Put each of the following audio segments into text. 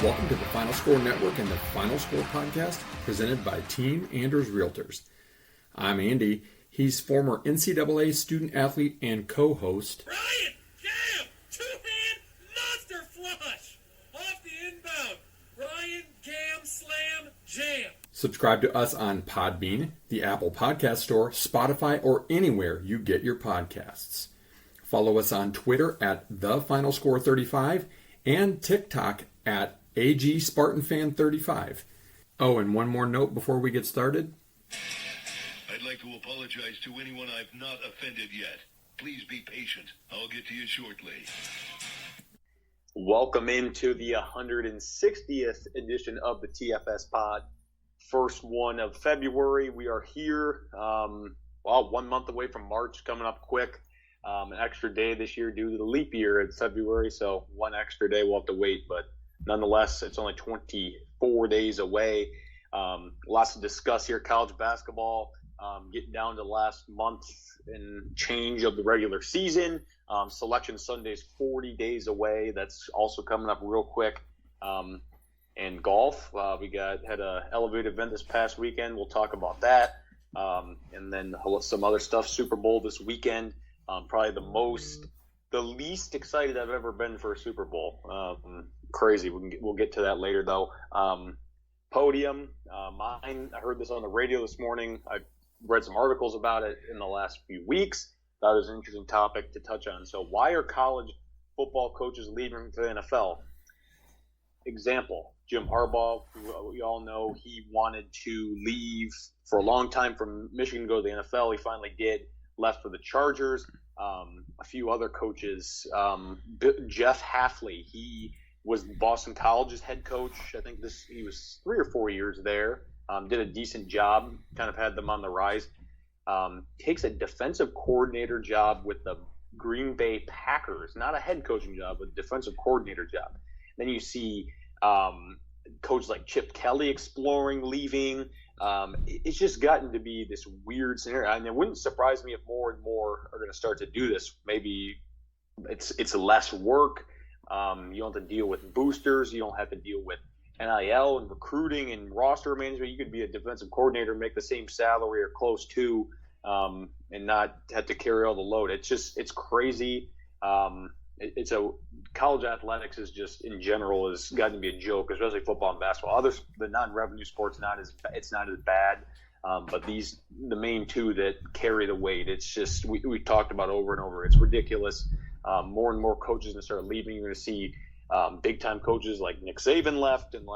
Welcome to the Final Score Network and the Final Score podcast presented by Team Anders Realtors. I'm Andy. He's former NCAA student athlete and co-host. Ryan, jam, two-hand monster flush off the inbound. Ryan, Gam, slam, jam. Subscribe to us on Podbean, the Apple Podcast Store, Spotify, or anywhere you get your podcasts. Follow us on Twitter at TheFinalScore35 and TikTok at AGSpartanFan35. Oh, and one more note before we get started. I'd like to apologize to anyone I've not offended yet. Please be patient. I'll get to you shortly. Welcome into the 160th edition of the TFS Pod. First one of February. We are here, 1 month away from March, coming up quick. An extra day this year due to the leap year in February, so one extra day we'll have to wait, but nonetheless, it's only 24 days away. Lots to discuss here. College basketball, getting down to last month and change of the regular season. Selection Sunday's 40 days away. That's also coming up real quick. And golf, we had an elevated event this past weekend. We'll talk about that. And then some other stuff. Super Bowl this weekend. Probably the least excited I've ever been for a Super Bowl. Crazy. We'll get to that later, though. Podium, mine, I heard this on the radio this morning. I read some articles about it in the last few weeks. Thought it was an interesting topic to touch on. So why are college football coaches leaving for the NFL? Example, Jim Harbaugh, we all know he wanted to leave for a long time from Michigan to go to the NFL. He finally did, left for the Chargers. A few other coaches, Jeff Hafley, he was Boston College's head coach. I think he was 3 or 4 years there. Did a decent job, kind of had them on the rise. Takes a defensive coordinator job with the Green Bay Packers, not a head coaching job, but a defensive coordinator job. Then you see coaches like Chip Kelly exploring leaving. It's just gotten to be this weird scenario. And it wouldn't surprise me if more and more are going to start to do this. Maybe it's less work. You don't have to deal with boosters. You don't have to deal with NIL and recruiting and roster management. You could be a defensive coordinator, make the same salary or close to, and not have to carry all the load. It's crazy. College athletics is just in general has gotten to be a joke, especially football and basketball. The non-revenue sports it's not as bad, but the main two that carry the weight. It's just we talked about over and over. It's ridiculous. More and more coaches going to start leaving. You're going to see big time coaches like Nick Saban left, and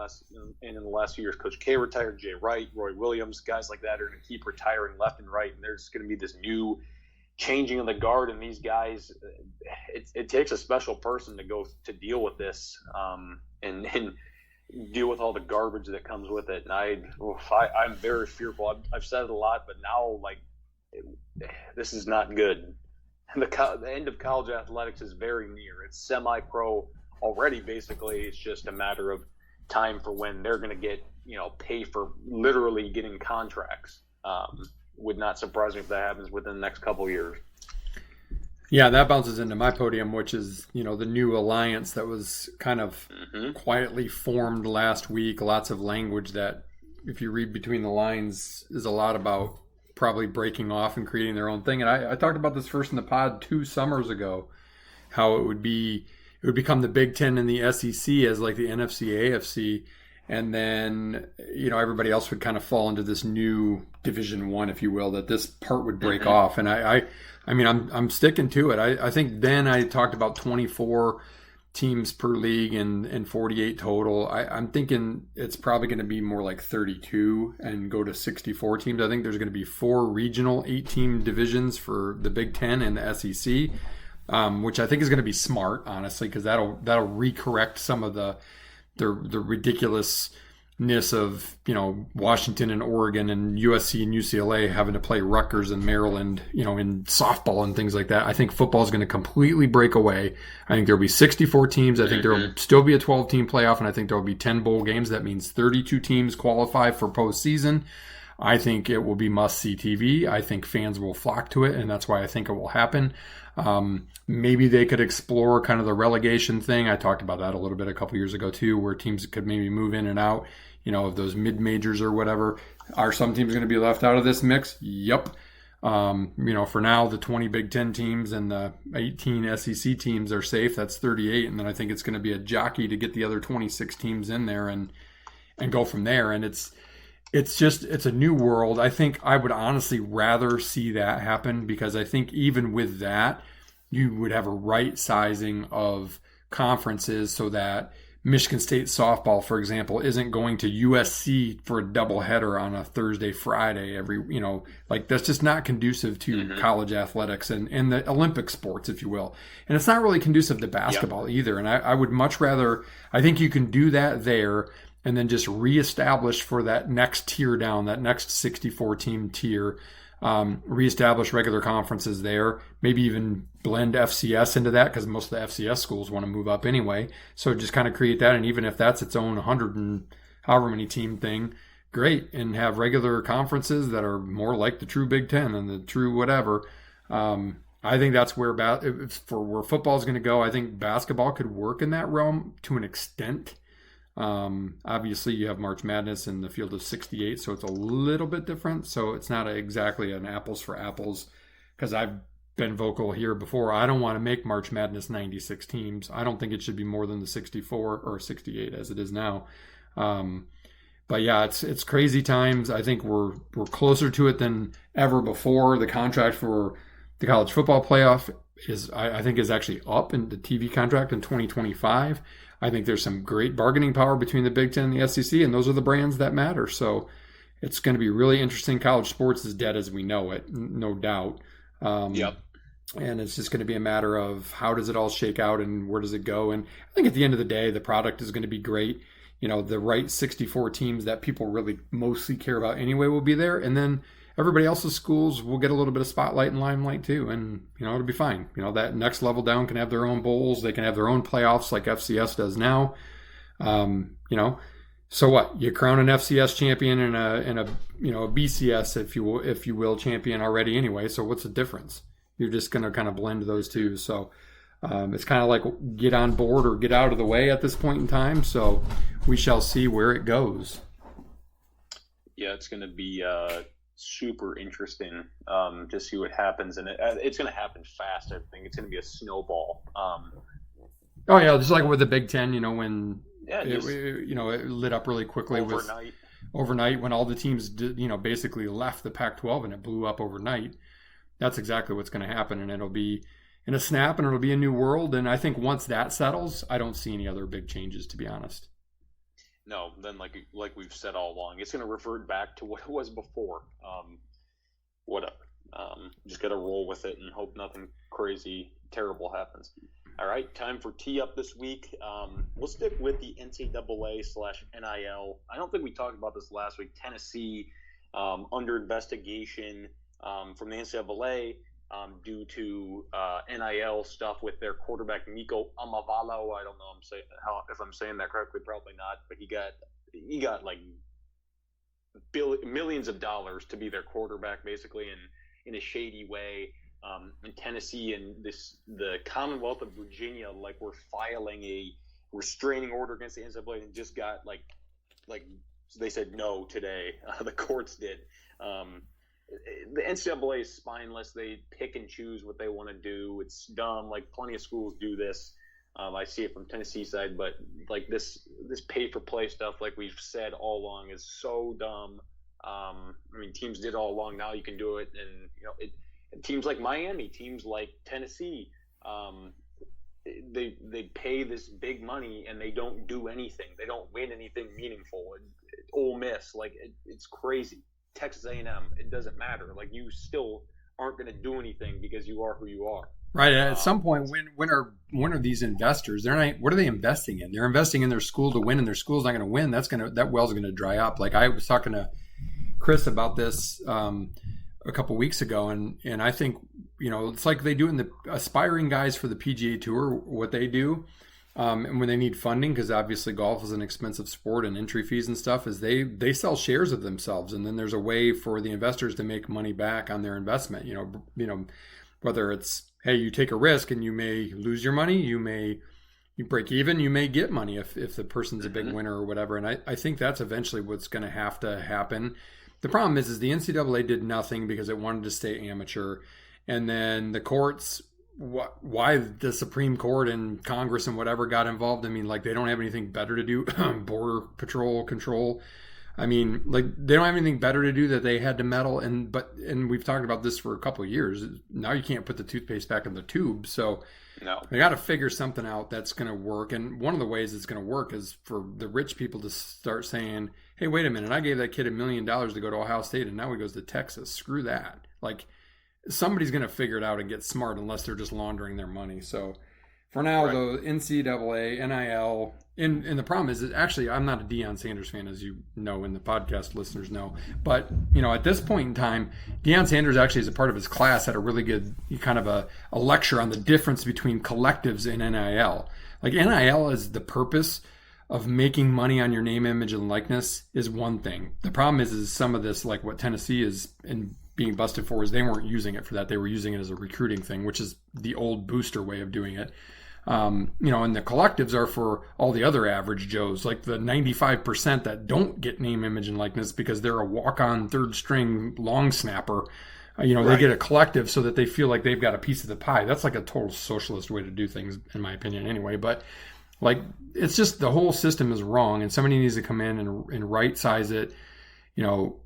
in the last few years, Coach K retired, Jay Wright, Roy Williams, guys like that are going to keep retiring left and right, and there's going to be this new changing of the guard, and these guys, it takes a special person to go to deal with this and deal with all the garbage that comes with it. And I'm very fearful. I've said it a lot, but now this is not good. And the end of college athletics is very near. It's semi-pro already. Basically, it's just a matter of time for when they're going to get pay for literally getting contracts. Would not surprise me if that happens within the next couple of years. Yeah, that bounces into my podium, which is, the new alliance that was kind of quietly formed last week. Lots of language that, if you read between the lines, is a lot about probably breaking off and creating their own thing. And I talked about this first in the pod 2 summers ago, how it would become the Big Ten and the SEC as like the NFC, AFC. And then, everybody else would kind of fall into this new Division I, if you will, that this part would break off. And I'm sticking to it. I think then I talked about 24 teams per league and 48 total. I'm thinking it's probably going to be more like 32 and go to 64 teams. I think there's going to be 4 regional 8-team divisions for the Big Ten and the SEC, which I think is going to be smart, honestly, because that'll recorrect some of the ridiculousness of Washington and Oregon and USC and UCLA having to play Rutgers and Maryland in softball and things like that. I think football is going to completely break away. I think there'll be 64 teams. I think there will still be a 12-team playoff, and I think there will be 10 bowl games. That means 32 teams qualify for postseason. I think it will be must-see TV. I think fans will flock to it, and that's why I think it will happen. Maybe they could explore kind of the relegation thing. I talked about that a little bit a couple years ago too, where teams could maybe move in and out, of those mid-majors or whatever. Are some teams going to be left out of this mix? Yep. For now, the 20 Big Ten teams and the 18 SEC teams are safe. That's 38. And then I think it's going to be a jockey to get the other 26 teams in there and go from there. And it's a new world. I think I would honestly rather see that happen, because I think even with that, you would have a right sizing of conferences so that Michigan State softball, for example, isn't going to USC for a doubleheader on a Thursday, Friday that's just not conducive to college athletics and the Olympic sports, if you will. And it's not really conducive to basketball either. And I would much rather, I think you can do that there and then just reestablish for that next tier down, that next 64 team tier, reestablish regular conferences there, maybe even blend FCS into that, because most of the FCS schools want to move up anyway. So just kind of create that. And even if that's its own 100 and however many team thing, great. And have regular conferences that are more like the true Big Ten and the true whatever. I think that's where where football is going to go. I think basketball could work in that realm to an extent. Obviously you have March Madness in the field of 68, so it's a little bit different. So it's not exactly an apples for apples, because I've been vocal here before. I don't want to make March Madness 96 teams. I don't think it should be more than the 64 or 68 as it is now. But yeah, it's crazy times. I think we're closer to it than ever before. The contract for the college football playoff is actually up in the TV contract in 2025. I think there's some great bargaining power between the Big Ten and the SEC, and those are the brands that matter. So it's going to be really interesting. College sports is dead as we know it, no doubt. Yep. And it's just going to be a matter of how does it all shake out and where does it go. And I think at the end of the day, the product is going to be great. The right 64 teams that people really mostly care about anyway will be there. And then everybody else's schools will get a little bit of spotlight and limelight too. And, it'll be fine. That next level down can have their own bowls. They can have their own playoffs like FCS does now. So what? You crown an FCS champion and a BCS, if you will, champion already anyway. So what's the difference? You're just going to kind of blend those two. So it's kind of like get on board or get out of the way at this point in time. So we shall see where it goes. Yeah, it's going to be super interesting to see what happens. And it's going to happen fast. I think it's going to be a snowball. Oh, yeah, just like with the Big Ten, when it lit up really quickly overnight when all the teams did, basically left the Pac-12 and it blew up overnight. That's exactly what's going to happen, and it'll be in a snap, and it'll be a new world. And I think once that settles, I don't see any other big changes, to be honest. No, then like we've said all along, it's going to revert back to what it was before. Whatever. Just got to roll with it and hope nothing crazy, terrible happens. All right, time for tee up this week. We'll stick with the NCAA/NIL. I don't think we talked about this last week. Tennessee under investigation from the NCAA due to NIL stuff with their quarterback Nico Amavalo. I don't know if I'm saying that correctly, probably not, but he got like millions of dollars to be their quarterback, basically, in a shady way. In Tennessee and the Commonwealth of Virginia, were filing a restraining order against the NCAA and just got like they said no today. The courts did. The NCAA is spineless. They pick and choose what they want to do. It's dumb. Plenty of schools do this. I see it from Tennessee side, but this pay for play stuff, like we've said all along, is so dumb. Teams did all along. Now you can do it, and teams like Miami, teams like Tennessee, they pay this big money and they don't do anything. They don't win anything meaningful. Ole Miss, it's crazy. Texas A&M, it doesn't matter. You still aren't going to do anything because you are who you are. Right. At some point, when are these investors? They're not. What are they investing in? They're investing in their school to win, and their school's not going to win. That well's going to dry up. I was talking to Chris about this a couple weeks ago, and I think it's like they do in the aspiring guys for the PGA Tour. What they do, and when they need funding, because obviously golf is an expensive sport and entry fees and stuff, is they sell shares of themselves, and then there's a way for the investors to make money back on their investment. Whether it's, hey, you take a risk and you may lose your money, you break even, you may get money if the person's a big winner or whatever. And I think that's eventually what's going to have to happen. The problem is the NCAA did nothing because it wanted to stay amateur. And then the courts, why the Supreme Court and Congress and whatever got involved. I mean, like, they don't have anything better to do. Border patrol control. I mean, like, they don't have anything better to do that they had to meddle. And we've talked about this for a couple of years. Now you can't put the toothpaste back in the tube. So no, they got to figure something out that's going to work. And one of the ways it's going to work is for the rich people to start saying, hey, wait a minute, I gave that kid $1 million to go to Ohio State and now he goes to Texas. Screw that. Like, somebody's going to figure it out and get smart unless they're just laundering their money. So for now, Right. the NCAA, NIL, and the problem is that actually I'm not a Deion Sanders fan, as you know, and the podcast listeners know. But, at this point in time, Deion Sanders actually, as a part of his class, had a really good kind of a lecture on the difference between collectives and NIL. Like, NIL is the purpose of making money on your name, image, and likeness is one thing. The problem is some of this, like what Tennessee is in being busted for, is they weren't using it for that. They were using it as a recruiting thing, which is the old booster way of doing it. And the collectives are for all the other average Joes, like the 95% that don't get name, image, and likeness because they're a walk-on third string long snapper. They get a collective so that they feel like they've got a piece of the pie. That's like a total socialist way to do things, in my opinion, anyway. But like, it's just the whole system is wrong, and somebody needs to come in and right size it.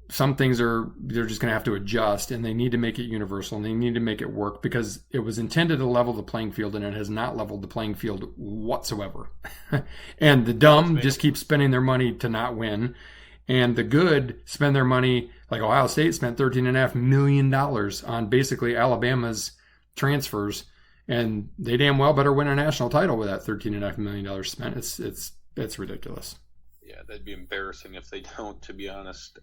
Some things they're just going to have to adjust, and they need to make it universal, and they need to make it work because it was intended to level the playing field, and it has not leveled the playing field whatsoever. And the dumb just keep spending their money to not win, and the good spend their money, like Ohio State spent $13.5 million on basically Alabama's transfers, and they damn well better win a national title with that $13.5 million spent. It's ridiculous. Yeah, that'd be embarrassing if they don't, to be honest.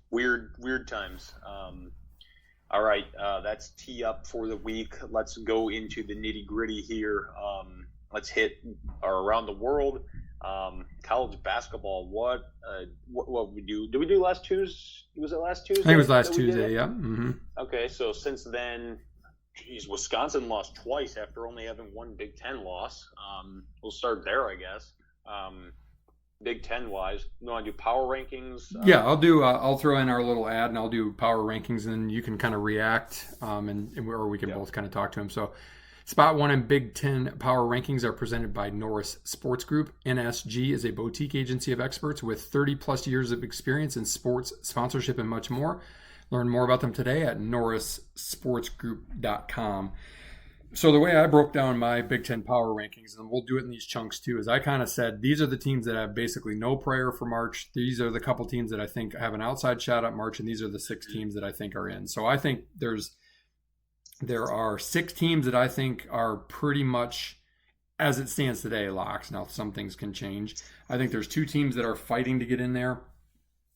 Weird times. All right, that's tee up for the week. Let's go into the nitty gritty here. Let's hit our around the world. College basketball. What we do? Did we do last Tuesday? Was it last Tuesday? I think it was last Tuesday. Yeah. Mm-hmm. Okay, so since then. Geez, Wisconsin lost twice after only having one Big Ten loss. We'll start there, I guess. Big Ten wise, you want to do power rankings? Yeah, I'll do. I'll throw in our little ad, and I'll do power rankings, and you can kind of react, or we can both kind of talk to them. So, spot one in Big Ten power rankings are presented by Norris Sports Group. NSG is a boutique agency of experts with 30 plus years of experience in sports sponsorship and much more. Learn more about them today at norrissportsgroup.com. So the way I broke down my Big Ten power rankings, and we'll do it in these chunks too, is I kind of said these are the teams that have basically no prayer for March. These are the couple teams that I think have an outside shot at March, and these are the 6 teams that I think are in. So I think there are 6 teams that I think are pretty much, as it stands today, locks. Now some things can change. I think there's 2 teams that are fighting to get in there,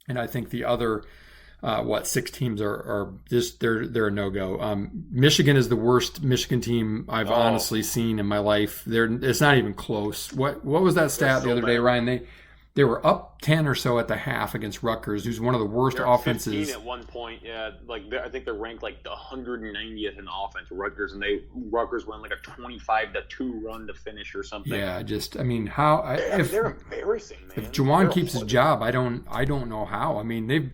and I think the other 6 teams are just they're a no-go. Michigan is the worst Michigan team I've honestly seen in my life. It's not even close. What was that stat the other day, Ryan? They were up 10 or so at the half against Rutgers, who's one of the worst offenses. 15 at one point, yeah. I think they're ranked like the 190th in offense, Rutgers, and Rutgers went like a 25-2 run to finish or something. Yeah, they're embarrassing, man. If Juwan keeps his job, I don't know how. I mean,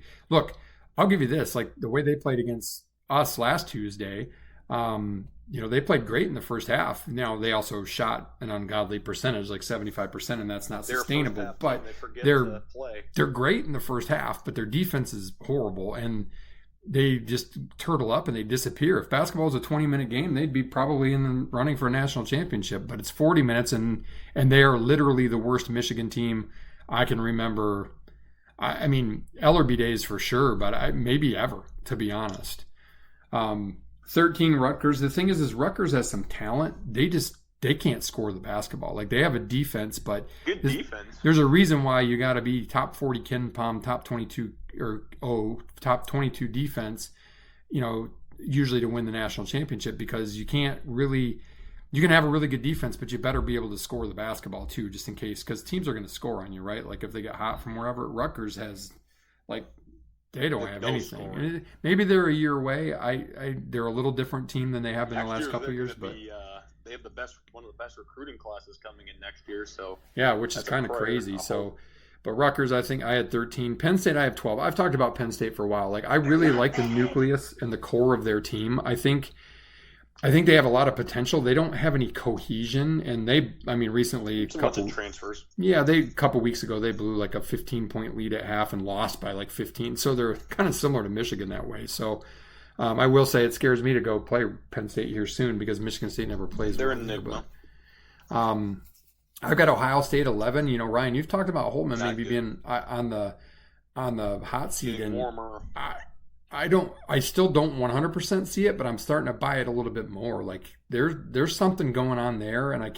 I'll give you this, like the way they played against us last Tuesday, they played great in the first half. Now they also shot an ungodly percentage, like 75%, and that's not sustainable. But they're great in the first half, but their defense is horrible, and they just turtle up and they disappear. If basketball was a 20-minute game, they'd be probably in the running for a national championship. But it's 40 minutes, and they are literally the worst Michigan team I can remember. I mean, Ellerby days for sure, but maybe ever, to be honest. 13 Rutgers. The thing is Rutgers has some talent. They can't score the basketball. Like, they have a defense, but good defense. There's a reason why you got to be top 40 Ken Palm, top 22 top 22 defense, usually to win the national championship, because you can't really you can have a really good defense, but you better be able to score the basketball too, just in case, because teams are going to score on you, right? Like if they get hot from wherever. Rutgers has, like, they don't have anything. Scoring. Maybe they're a year away. They're a little different team than they have been the last couple of years, but they have one of the best recruiting classes coming in next year. So yeah, which is kind of crazy. So, but Rutgers, I think I had 13. Penn State, I have 12. I've talked about Penn State for a while. Like I really like the nucleus and the core of their team. I think they have a lot of potential. They don't have any cohesion, and recently, transfers. Yeah, a couple weeks ago they blew like a 15-point lead at half and lost by like 15. So they're kind of similar to Michigan that way. So I will say it scares me to go play Penn State here soon because Michigan State never plays. They're an enigma. I've got Ohio State 11. You know, Ryan, you've talked about Holtman maybe being on the hot seat, and warmer. I still don't 100% see it, but I'm starting to buy it a little bit more. Like there's something going on there, and I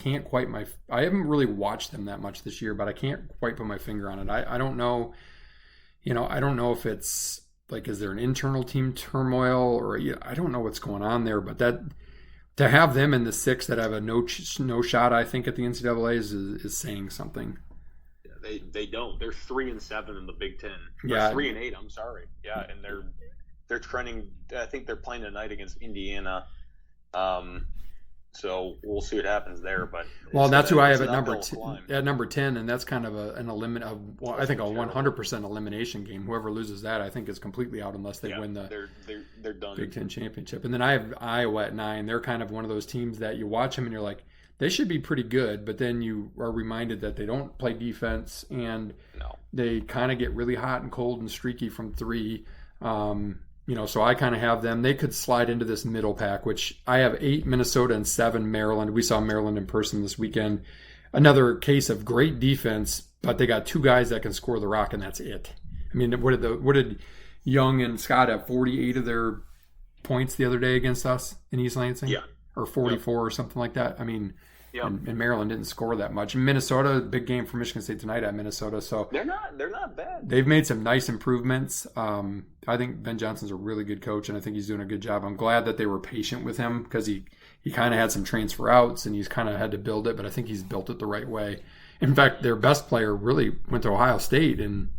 haven't really watched them that much this year, but I can't quite put my finger on it. I don't know, I don't know if it's like, is there an internal team turmoil, or I don't know what's going on there, but that to have them in the 6 that have a no shot, I think, at the NCAA is saying something. They don't. They're 3-7 in the Big Ten. Yeah, 3-8. I'm sorry. Yeah, and they're trending. I think they're playing tonight against Indiana. So we'll see what happens there. But that's who I have at number 10, and that's kind of I think a 100% elimination game. Whoever loses that, I think, is completely out unless they win the they're done. Big Ten championship. And then I have Iowa at 9. They're kind of one of those teams that you watch them and you're like, they should be pretty good, but then you are reminded that they don't play defense, and they kind of get really hot and cold and streaky from 3. So I kind of have them. They could slide into this middle pack, which I have 8 Minnesota and 7 Maryland. We saw Maryland in person this weekend. Another case of great defense, but they got 2 guys that can score the rock, and that's it. I mean, what did Young and Scott have? 48 of their points the other day against us in East Lansing? Yeah. Or 44 or something like that. I mean, and Maryland didn't score that much. Minnesota, big game for Michigan State tonight at Minnesota. So they're not bad. They've made some nice improvements. I think Ben Johnson's a really good coach, and I think he's doing a good job. I'm glad that they were patient with him because he kind of had some transfer outs and he's kind of had to build it, but I think he's built it the right way. In fact, their best player really went to Ohio State, and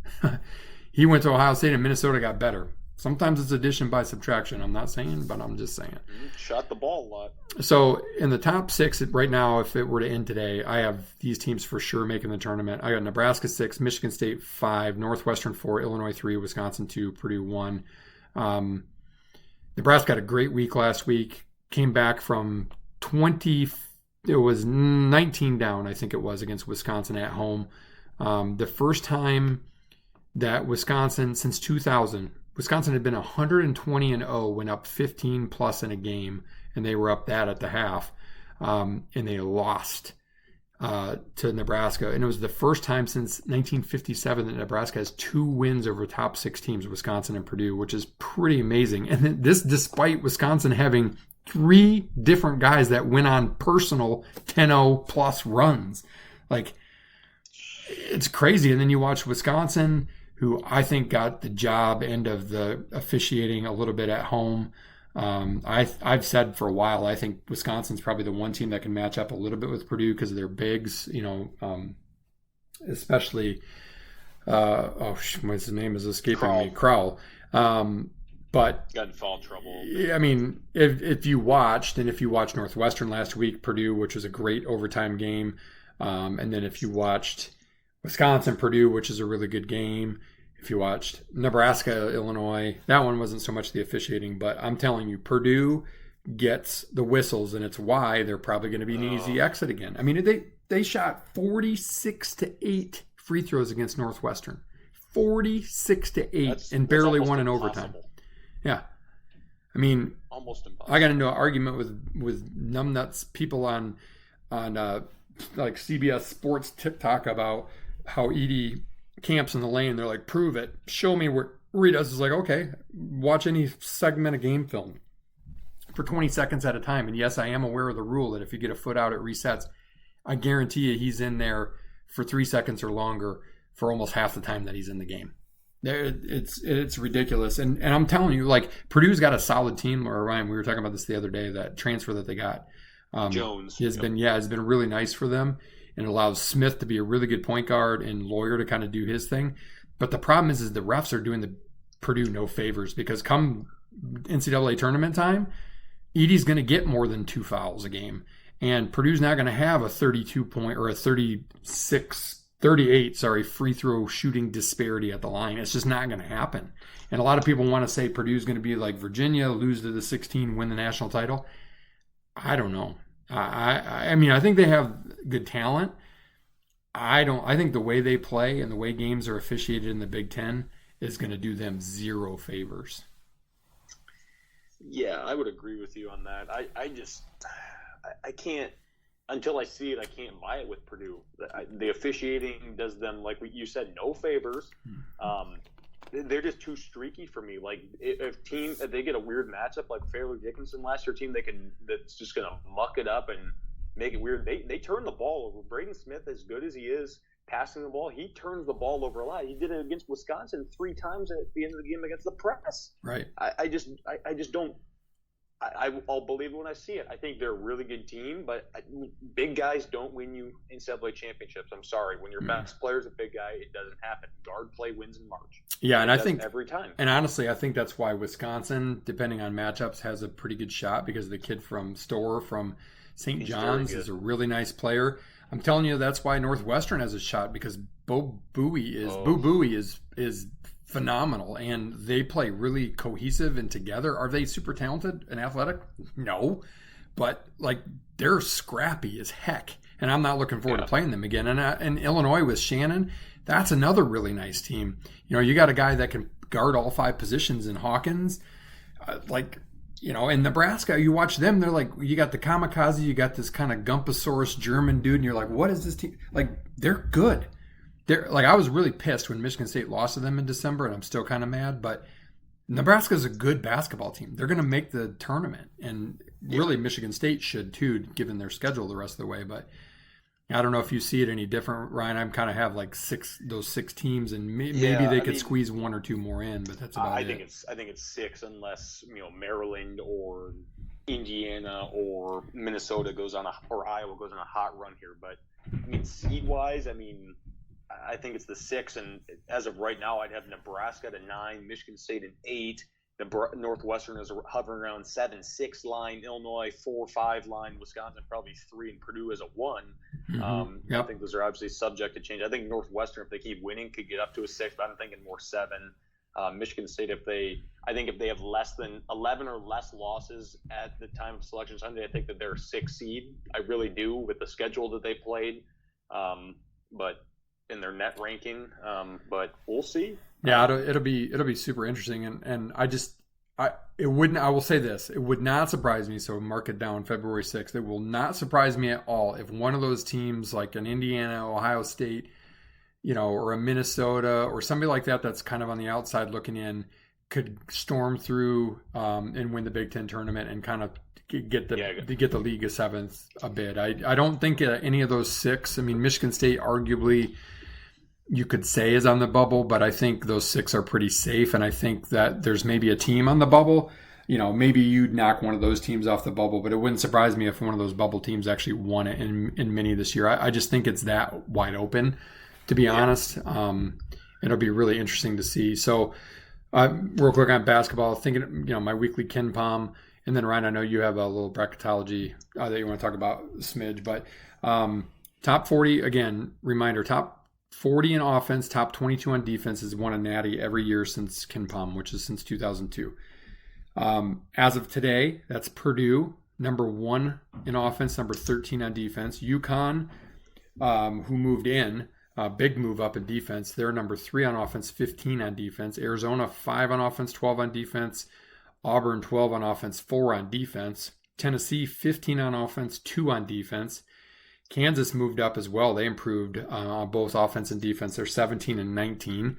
he went to Ohio State and Minnesota got better. Sometimes it's addition by subtraction. I'm not saying, but I'm just saying. Shot the ball a lot. So in the top 6 right now, if it were to end today, I have these teams for sure making the tournament. I got Nebraska 6, Michigan State 5, Northwestern 4, Illinois 3, Wisconsin 2, Purdue 1. Nebraska had a great week last week. Came back from 19 down, I think it was, against Wisconsin at home. The first time that Wisconsin, since 2000, Wisconsin had been 120-0, went up 15 plus in a game, and they were up that at the half, and they lost to Nebraska. And it was the first time since 1957 that Nebraska has 2 wins over top 6 teams, Wisconsin and Purdue, which is pretty amazing. And this despite Wisconsin having 3 different guys that went on personal 10-0 plus runs. Like, it's crazy. And then you watch Wisconsin, who I think got the job end of the officiating a little bit at home. I've said for a while, I think Wisconsin's probably the one team that can match up a little bit with Purdue because of their bigs, especially, what's his name is escaping me, Crowell. But got in foul trouble. I mean, if you watched Northwestern last week, Purdue, which was a great overtime game, and then if you watched Wisconsin, Purdue, which is a really good game. If you watched Nebraska, Illinois, that one wasn't so much the officiating, but I'm telling you, Purdue gets the whistles, and it's why they're probably going to be an easy exit again. I mean, they shot 46-8 free throws against Northwestern, 46-8, and barely won in overtime. Yeah, I mean, almost impossible. I got into an argument with numbnuts people on like CBS Sports TikTok about how Edie camps in the lane. They're like, prove it. Show me where he does. It's like, okay, watch any segment of game film for 20 seconds at a time. And yes, I am aware of the rule that if you get a foot out, it resets. I guarantee you he's in there for 3 seconds or longer for almost half the time that he's in the game. It's ridiculous. And I'm telling you, like, Purdue's got a solid team. Or Ryan, we were talking about this the other day, that transfer that they got. Jones has been really nice for them, and allows Smith to be a really good point guard and Lawyer to kind of do his thing. But the problem is the refs are doing the Purdue no favors, because come NCAA tournament time, Edey's going to get more than 2 fouls a game, and Purdue's not going to have a 32 point or a 38 free throw shooting disparity at the line. It's just not going to happen. And a lot of people want to say Purdue's going to be like Virginia, lose to the 16, win the national title. I don't know. I mean, I think they have good talent. I think the way they play and the way games are officiated in the Big Ten is going to do them zero favors. Yeah, I would agree with you on that. I can't, until I see it, I can't buy it with Purdue. The officiating does them, like you said, no favors. They're just too streaky for me. Like if they get a weird matchup like Fairleigh Dickinson last year, that's just going to muck it up and make it weird. They turn the ball over. Braden Smith, as good as he is passing the ball, he turns the ball over a lot. He did it against Wisconsin 3 times at the end of the game against the Press. Right. I just don't. I'll believe it when I see it. I think they're a really good team, but big guys don't win you NCAA championships. I'm sorry. When your best player's a big guy, it doesn't happen. Guard play wins in March. Yeah, and I think every time. And honestly, I think that's why Wisconsin, depending on matchups, has a pretty good shot, because the kid from Storr from St. John's is a really nice player. I'm telling you, that's why Northwestern has a shot, because Bo Buie is phenomenal, and they play really cohesive and together. Are they super talented and athletic? No, but like they're scrappy as heck, and I'm not looking forward to playing them again. And Illinois with Shannon, that's another really nice team. You know, you got a guy that can guard all 5 positions in Hawkins. In Nebraska, you watch them, they're like, you got the kamikaze, you got this kind of Gumpasaurus German dude, and you're like, what is this team? Like, they're good. I was really pissed when Michigan State lost to them in December, and I'm still kind of mad, but Nebraska's a good basketball team. They're going to make the tournament, and really Michigan State should too, given their schedule the rest of the way. But I don't know if you see it any different, Ryan. I kind of have like those 6 teams, and maybe they could squeeze 1 or 2 more in, but that's about it. I think it's 6, unless Maryland or Indiana or Minnesota or Iowa goes on a hot run here. But I mean, seed wise, I think it's the 6, and as of right now, I'd have Nebraska at 9, Michigan State at 8, Northwestern is hovering around 7-6 line, Illinois 4-5 line, Wisconsin probably 3, and Purdue is a 1. I think those are obviously subject to change. I think Northwestern, if they keep winning, could get up to a 6, but I'm thinking more 7. Michigan State, if they have less than 11 or less losses at the time of Selection Sunday, I think that they're a 6 seed. I really do, with the schedule that they played. But in their net ranking, but we'll see. Yeah, it'll be super interesting, and I will say this, it would not surprise me. So mark it down, February 6th. It will not surprise me at all if one of those teams, like an Indiana, Ohio State, or a Minnesota or somebody like that, that's kind of on the outside looking in, could storm through and win the Big Ten tournament and kind of get the league a 7th a bid. I don't think any of those 6. I mean, Michigan State arguably you could say is on the bubble, but I think those 6 are pretty safe, and I think that there's maybe a team on the bubble. Maybe you'd knock one of those teams off the bubble, but it wouldn't surprise me if one of those bubble teams actually won it in mini this year. I just think it's that wide open, to be honest. It'll be really interesting to see. So real quick on basketball, thinking, my weekly Ken Palm, and then Ryan, I know you have a little bracketology that you want to talk about a smidge, but top 40, again, reminder, top 40 in offense, top 22 on defense, has won a natty every year since Ken Palm, which is since 2002. As of today, that's Purdue, number 1 in offense, number 13 on defense. UConn, who moved in, big move up in defense. They're number 3 on offense, 15 on defense. Arizona, 5 on offense, 12 on defense. Auburn, 12 on offense, 4 on defense. Tennessee, 15 on offense, 2 on defense. Kansas moved up as well. They improved on both offense and defense. They're 17 and 19.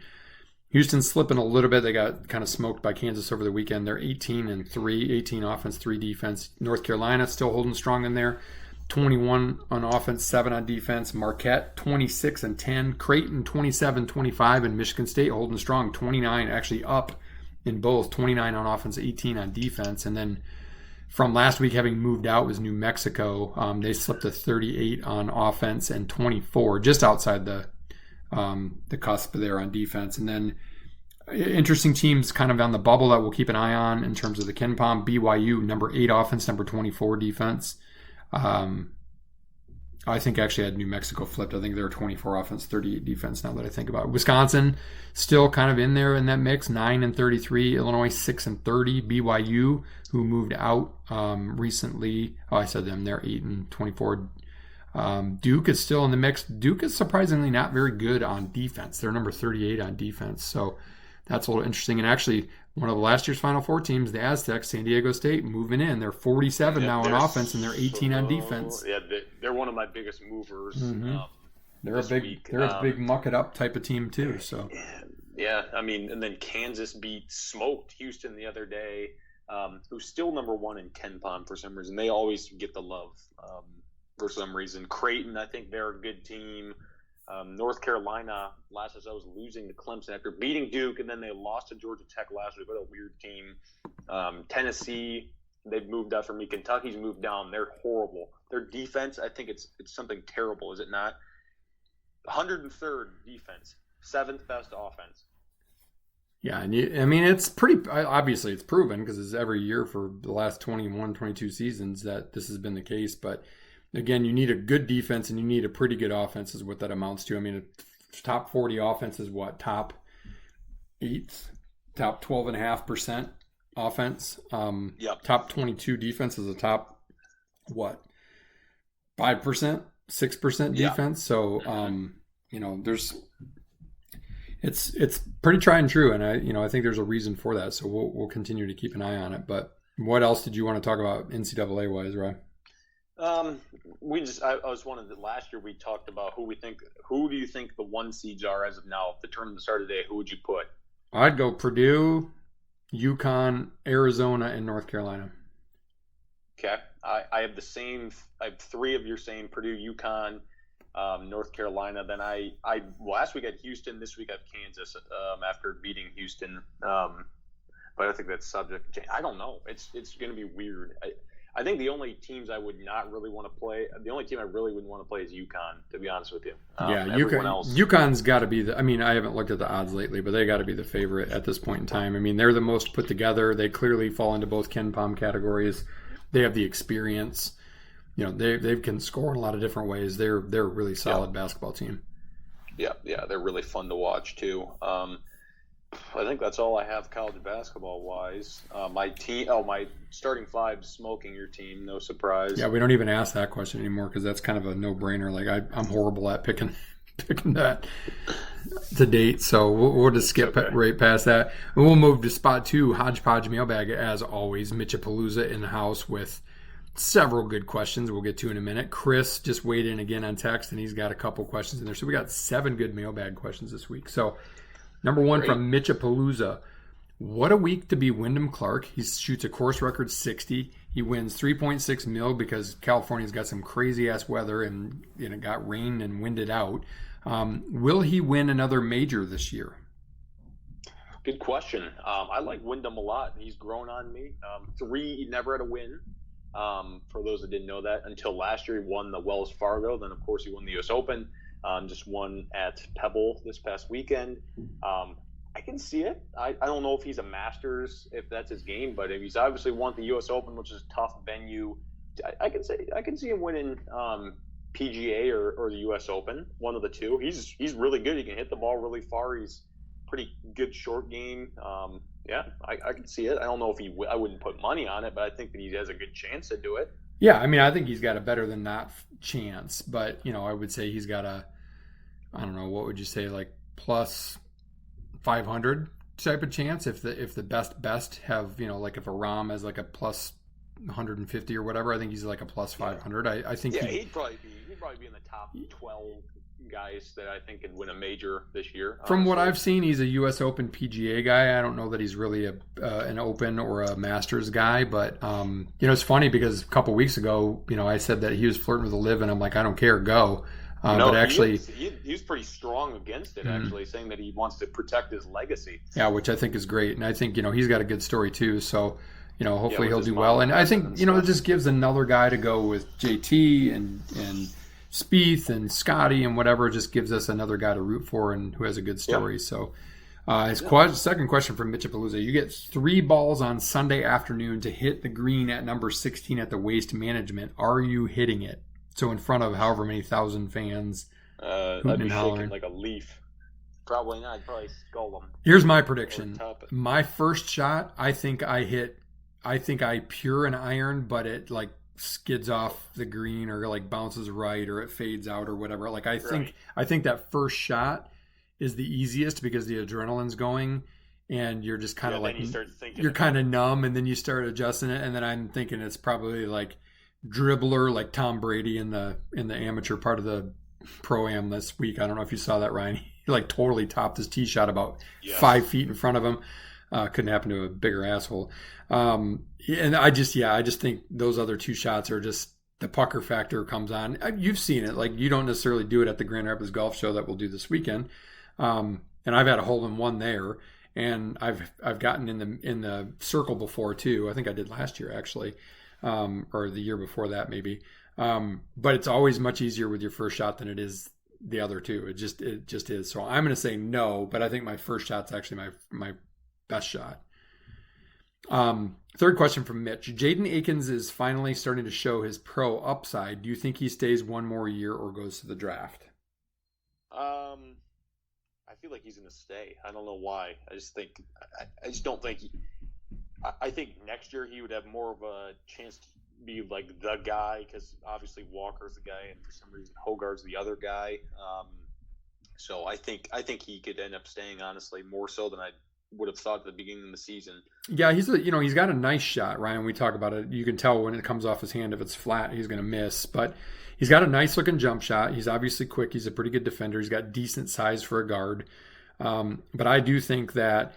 Houston's slipping a little bit. They got kind of smoked by Kansas over the weekend. They're 18 and 3, 18 offense, 3 defense. North Carolina still holding strong in there. 21 on offense, 7 on defense. Marquette, 26 and 10. Creighton, 27, 25. And Michigan State holding strong, 29, actually up in both. 29 on offense, 18 on defense. And then from last week having moved out was New Mexico. They slipped to 38 on offense and 24, just outside the cusp there on defense. And then interesting teams kind of on the bubble that we'll keep an eye on in terms of the Ken Pom. BYU, number 8 offense, number 24 defense. I think actually had New Mexico flipped. I think they were 24 offense, 38 defense now that I think about it. Wisconsin still kind of in there in that mix, 9 and 33. Illinois 6 and 30. BYU, who moved out recently. Oh, I said them. They're 8 and 24. Duke is still in the mix. Duke is surprisingly not very good on defense. They're number 38 on defense. So that's a little interesting. And actually, one of the last year's Final Four teams, the Aztecs, San Diego State, moving in. They're 47 now on offense, and they're 18 on defense. Yeah, they're one of my biggest movers. They're a big muck it up type of team too. So yeah, I mean, and then Kansas smoked Houston the other day, who's still number 1 in Ken Pom for some reason. They always get the love for some reason. Creighton, I think they're a good team. North Carolina, last as I was losing to Clemson after beating Duke, and then they lost to Georgia Tech last week. What a weird team. Tennessee, they've moved up for me. Kentucky's moved down. They're horrible. Their defense, I think it's something terrible, is it not? 103rd defense, 7th best offense. Yeah, and it's pretty obviously it's proven because it's every year for the last 21, 22 seasons that this has been the case, but again, you need a good defense and you need a pretty good offense is what that amounts to. I mean, a top 40 offense is what? Top 12.5% offense. Yep. Top 22 defense is a top, 5%, 6% defense. So, it's pretty tried and true. And I think there's a reason for that. So we'll continue to keep an eye on it. But what else did you want to talk about NCAA wise, Ryan? I was one of the last year we talked about who do you think the 1 seeds are as of now? If the tournament started today, who would you put? I'd go Purdue, UConn, Arizona, and North Carolina. Okay. I have the same. I have 3 of your same: Purdue, UConn, North Carolina. Then last week I had Houston. This week I have Kansas. After beating Houston, but I think that's subject to change. I don't know. It's going to be weird. I think the only teams I would not really want to play, the only team I really wouldn't want to play is UConn, to be honest with you. UConn's got to be I haven't looked at the odds lately, but they got to be the favorite at this point in time. I mean, they're the most put together. They clearly fall into both Ken Pom categories. They have the experience. They can score in a lot of different ways. They're a really solid basketball team. Yeah, they're really fun to watch too. I think that's all I have college basketball wise. My starting 5 smoking your team, no surprise. Yeah, we don't even ask that question anymore because that's kind of a no-brainer. Like I'm horrible at picking that to date, so we'll just skip right past that. And we'll move to spot 2, Hodgepodge Mailbag, as always. Mitchapalooza in the house with several good questions we'll get to in a minute. Chris just weighed in again on text, and he's got a couple questions in there. So we got 7 good mailbag questions this week. So number 1 from Mitchapalooza. What a week to be Wyndham Clark. He shoots a course record 60. He wins $3.6 million because California's got some crazy-ass weather and it got rained and winded out. Will he win another major this year? Good question. I like Wyndham a lot. He's grown on me. 3, he never had a win. For those that didn't know that, until last year he won the Wells Fargo. Then, of course, he won the U.S. Open. Just won at Pebble this past weekend. I can see it. I don't know if he's a Masters, if that's his game, but if he's obviously won the U.S. Open, which is a tough venue. I can see him winning PGA or the U.S. Open, one of the two. He's really good. He can hit the ball really far. He's pretty good short game. I can see it. I don't know if I wouldn't put money on it, but I think that he has a good chance to do it. Yeah, I think he's got a better than not chance, but I would say he's got a, I don't know, what would you say, like plus 500 type of chance if the best have, like if a Rahm has like a plus 150 or whatever, I think he's like a plus 500. I think he'd probably be in the top 12 guys that I think could win a major this year. From what I've seen, he's a U.S. Open PGA guy. I don't know that he's really an Open or a Masters guy, but it's funny because a couple weeks ago, I said that he was flirting with the LIV, and I'm like, I don't care, go. But actually, he was pretty strong against it. Actually, saying that he wants to protect his legacy. Yeah, which I think is great, and I think he's got a good story too. So, hopefully he'll with his do well. mom And I think, and it stuff. just gives another guy to go with JT and Spieth and Scotty and whatever. It just gives us another guy to root for and who has a good story. So second question from Mitchapalooza. You get 3 balls on Sunday afternoon to hit the green at number 16 at the Waste Management. Are you hitting it? So in front of however many thousand fans. I'd be shaking like a leaf. Probably not. I'd probably skull them. Here's my prediction. My first shot, I think I pure an iron, but it like skids off the green or like bounces right or it fades out or whatever. Like I think that first shot is the easiest because the adrenaline's going and you're just kind of like you're kind of numb, and then you start adjusting it, and then I'm thinking it's probably like dribbler like Tom Brady in the amateur part of the Pro-Am this week. I don't know if you saw that, Ryan. He like totally topped his tee shot about 5 feet in front of him. Couldn't happen to a bigger asshole. And I just think those other 2 shots are just the pucker factor comes on. You've seen it. Like you don't necessarily do it at the Grand Rapids Golf Show that we'll do this weekend. And I've had a hole in one there, and I've gotten in the circle before too. I think I did last year actually, or the year before that maybe. But it's always much easier with your first shot than it is the other 2. It just is. So I'm going to say no, but I think my first shot's actually my best shot. Third question from Mitch. Jaden Akins is finally starting to show his pro upside. Do you think he stays one more year or goes to the draft? I feel like he's going to stay. I don't know why. I just don't think I think next year he would have more of a chance to be like the guy, because obviously Walker's the guy and for some reason Hogarth's the other guy. So I think he could end up staying, honestly, more so than I would have thought at the beginning of the season. Yeah, he's got a nice shot, Ryan. We talk about it. You can tell when it comes off his hand if it's flat, he's going to miss. But he's got a nice looking jump shot. He's obviously quick. He's a pretty good defender. He's got decent size for a guard. But I do think that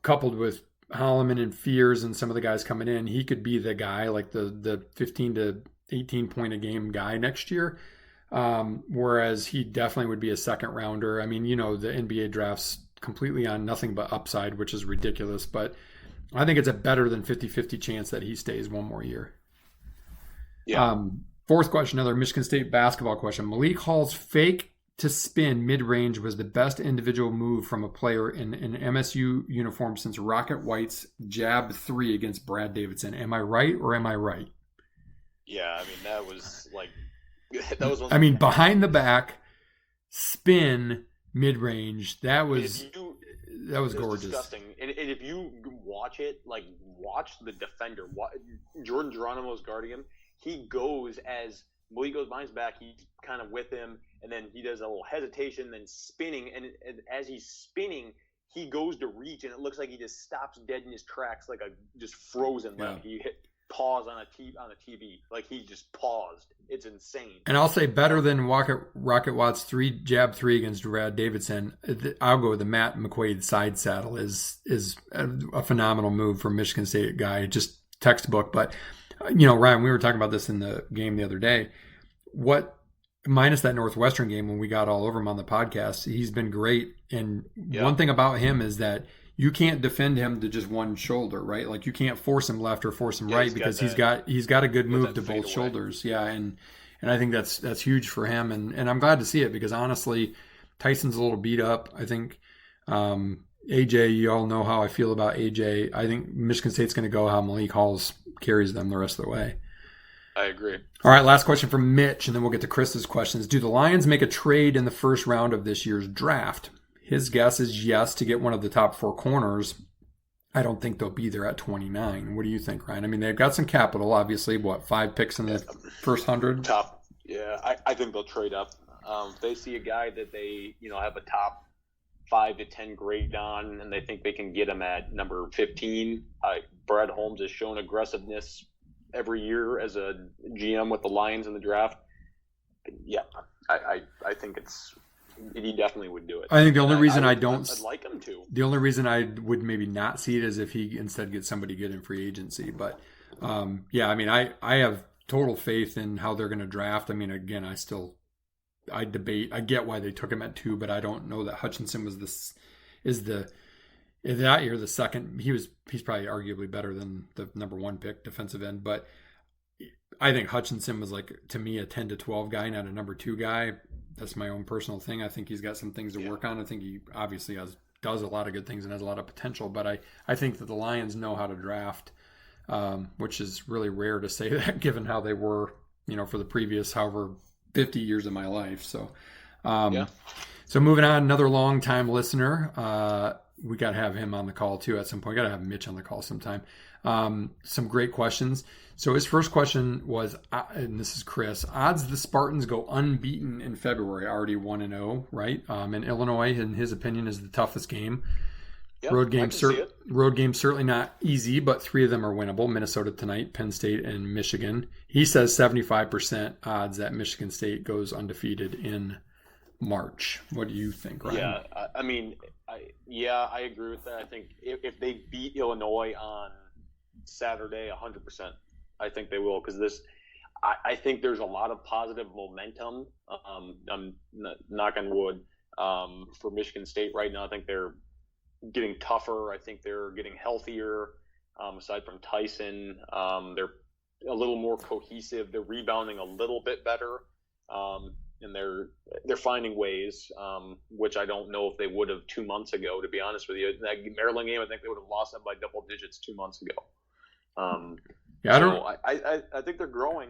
coupled with Holloman and Fears and some of the guys coming in, he could be the guy, like the 15 to 18 point a game guy next year. Whereas he definitely would be a second rounder. I mean, the NBA drafts completely on nothing but upside, which is ridiculous. But I think it's a better than 50-50 chance that he stays one more year. Yeah. Fourth question, another Michigan State basketball question. Malik Hall's fake to spin mid-range was the best individual move from a player in an MSU uniform since Rocket White's jab 3 against Brad Davidson. Am I right or am I right? Yeah, I mean, that was one. I mean, behind the back, spin, mid-range, that was gorgeous. Disgusting. And if you watch it, watch the defender. Jordan Geronimo's guarding him. He goes as Malik goes behind his back, he's kind of with him, and then he does a little hesitation, then spinning, and as he's spinning, he goes to reach, and it looks like he just stops dead in his tracks, like just frozen. Yeah. Like he hit pause on a TV, like he just paused. It's insane. And I'll say better than Rocket Watt's jab 3 against Brad Davidson. I'll go with the Matt McQuaid side saddle is a phenomenal move from Michigan State guy, just textbook, but. Ryan, we were talking about this in the game the other day. Minus that Northwestern game when we got all over him on the podcast, he's been great. And one thing about him is that you can't defend him to just one shoulder, right? Like you can't force him left or force him right because he's got a good move to both shoulders. Yeah, and I think that's huge for him. And I'm glad to see it because honestly, Tyson's a little beat up. I think AJ, you all know how I feel about AJ. I think Michigan State's going to go how Malik Hall's carries them the rest of the way. I agree. All right, last question from Mitch, and then we'll get to Chris's questions. Do the Lions make a trade in the first round of this year's draft? His guess is yes, to get one of the top 4 corners. I don't think they'll be there at 29. What do you think, Ryan? I mean, they've got some capital, obviously. 5 picks in the first 100? Top. Yeah, I think they'll trade up. If they see a guy that they have a top 5 to 10 grade on, and they think they can get him at number 15. Brad Holmes has shown aggressiveness every year as a GM with the Lions in the draft. Yeah, I think he definitely would do it. I think the only reason I'd like him to. The only reason I would maybe not see it is if he instead gets somebody good in free agency. But I mean, I have total faith in how they're going to draft. I mean, again, I debate. I get why they took him at 2, but I don't know that Hutchinson is That year, the second, he's probably arguably better than the number 1 pick defensive end, but I think Hutchinson was like, to me, a 10 to 12 guy, not a number 2 guy. That's my own personal thing. I think he's got some things to work on. I think he obviously does a lot of good things and has a lot of potential, but I think that the Lions know how to draft, which is really rare to say that given how they were, for the previous however 50 years of my life. So, So moving on, another long-time listener. We got to have him on the call too at some point. We got to have Mitch on the call sometime. Some great questions. So his first question was, and this is Chris, odds the Spartans go unbeaten in February, already 1-0, right? And Illinois, in his opinion, is the toughest game. Yep, road game certainly not easy, but 3 of them are winnable. Minnesota tonight, Penn State, and Michigan. He says 75% odds that Michigan State goes undefeated in March. What do you think, Ryan? Yeah, I mean, I agree with that. I think if they beat Illinois on Saturday, 100%, I think they will, because I think there's a lot of positive momentum. I'm knock on wood for Michigan State right now. I think they're getting tougher. I think they're getting healthier. Aside from Tyson, they're a little more cohesive. They're rebounding a little bit better. And they're finding ways, which I don't know if they would have 2 months ago, to be honest with you. That Maryland game, I think they would have lost them by double digits 2 months ago. I think they're growing.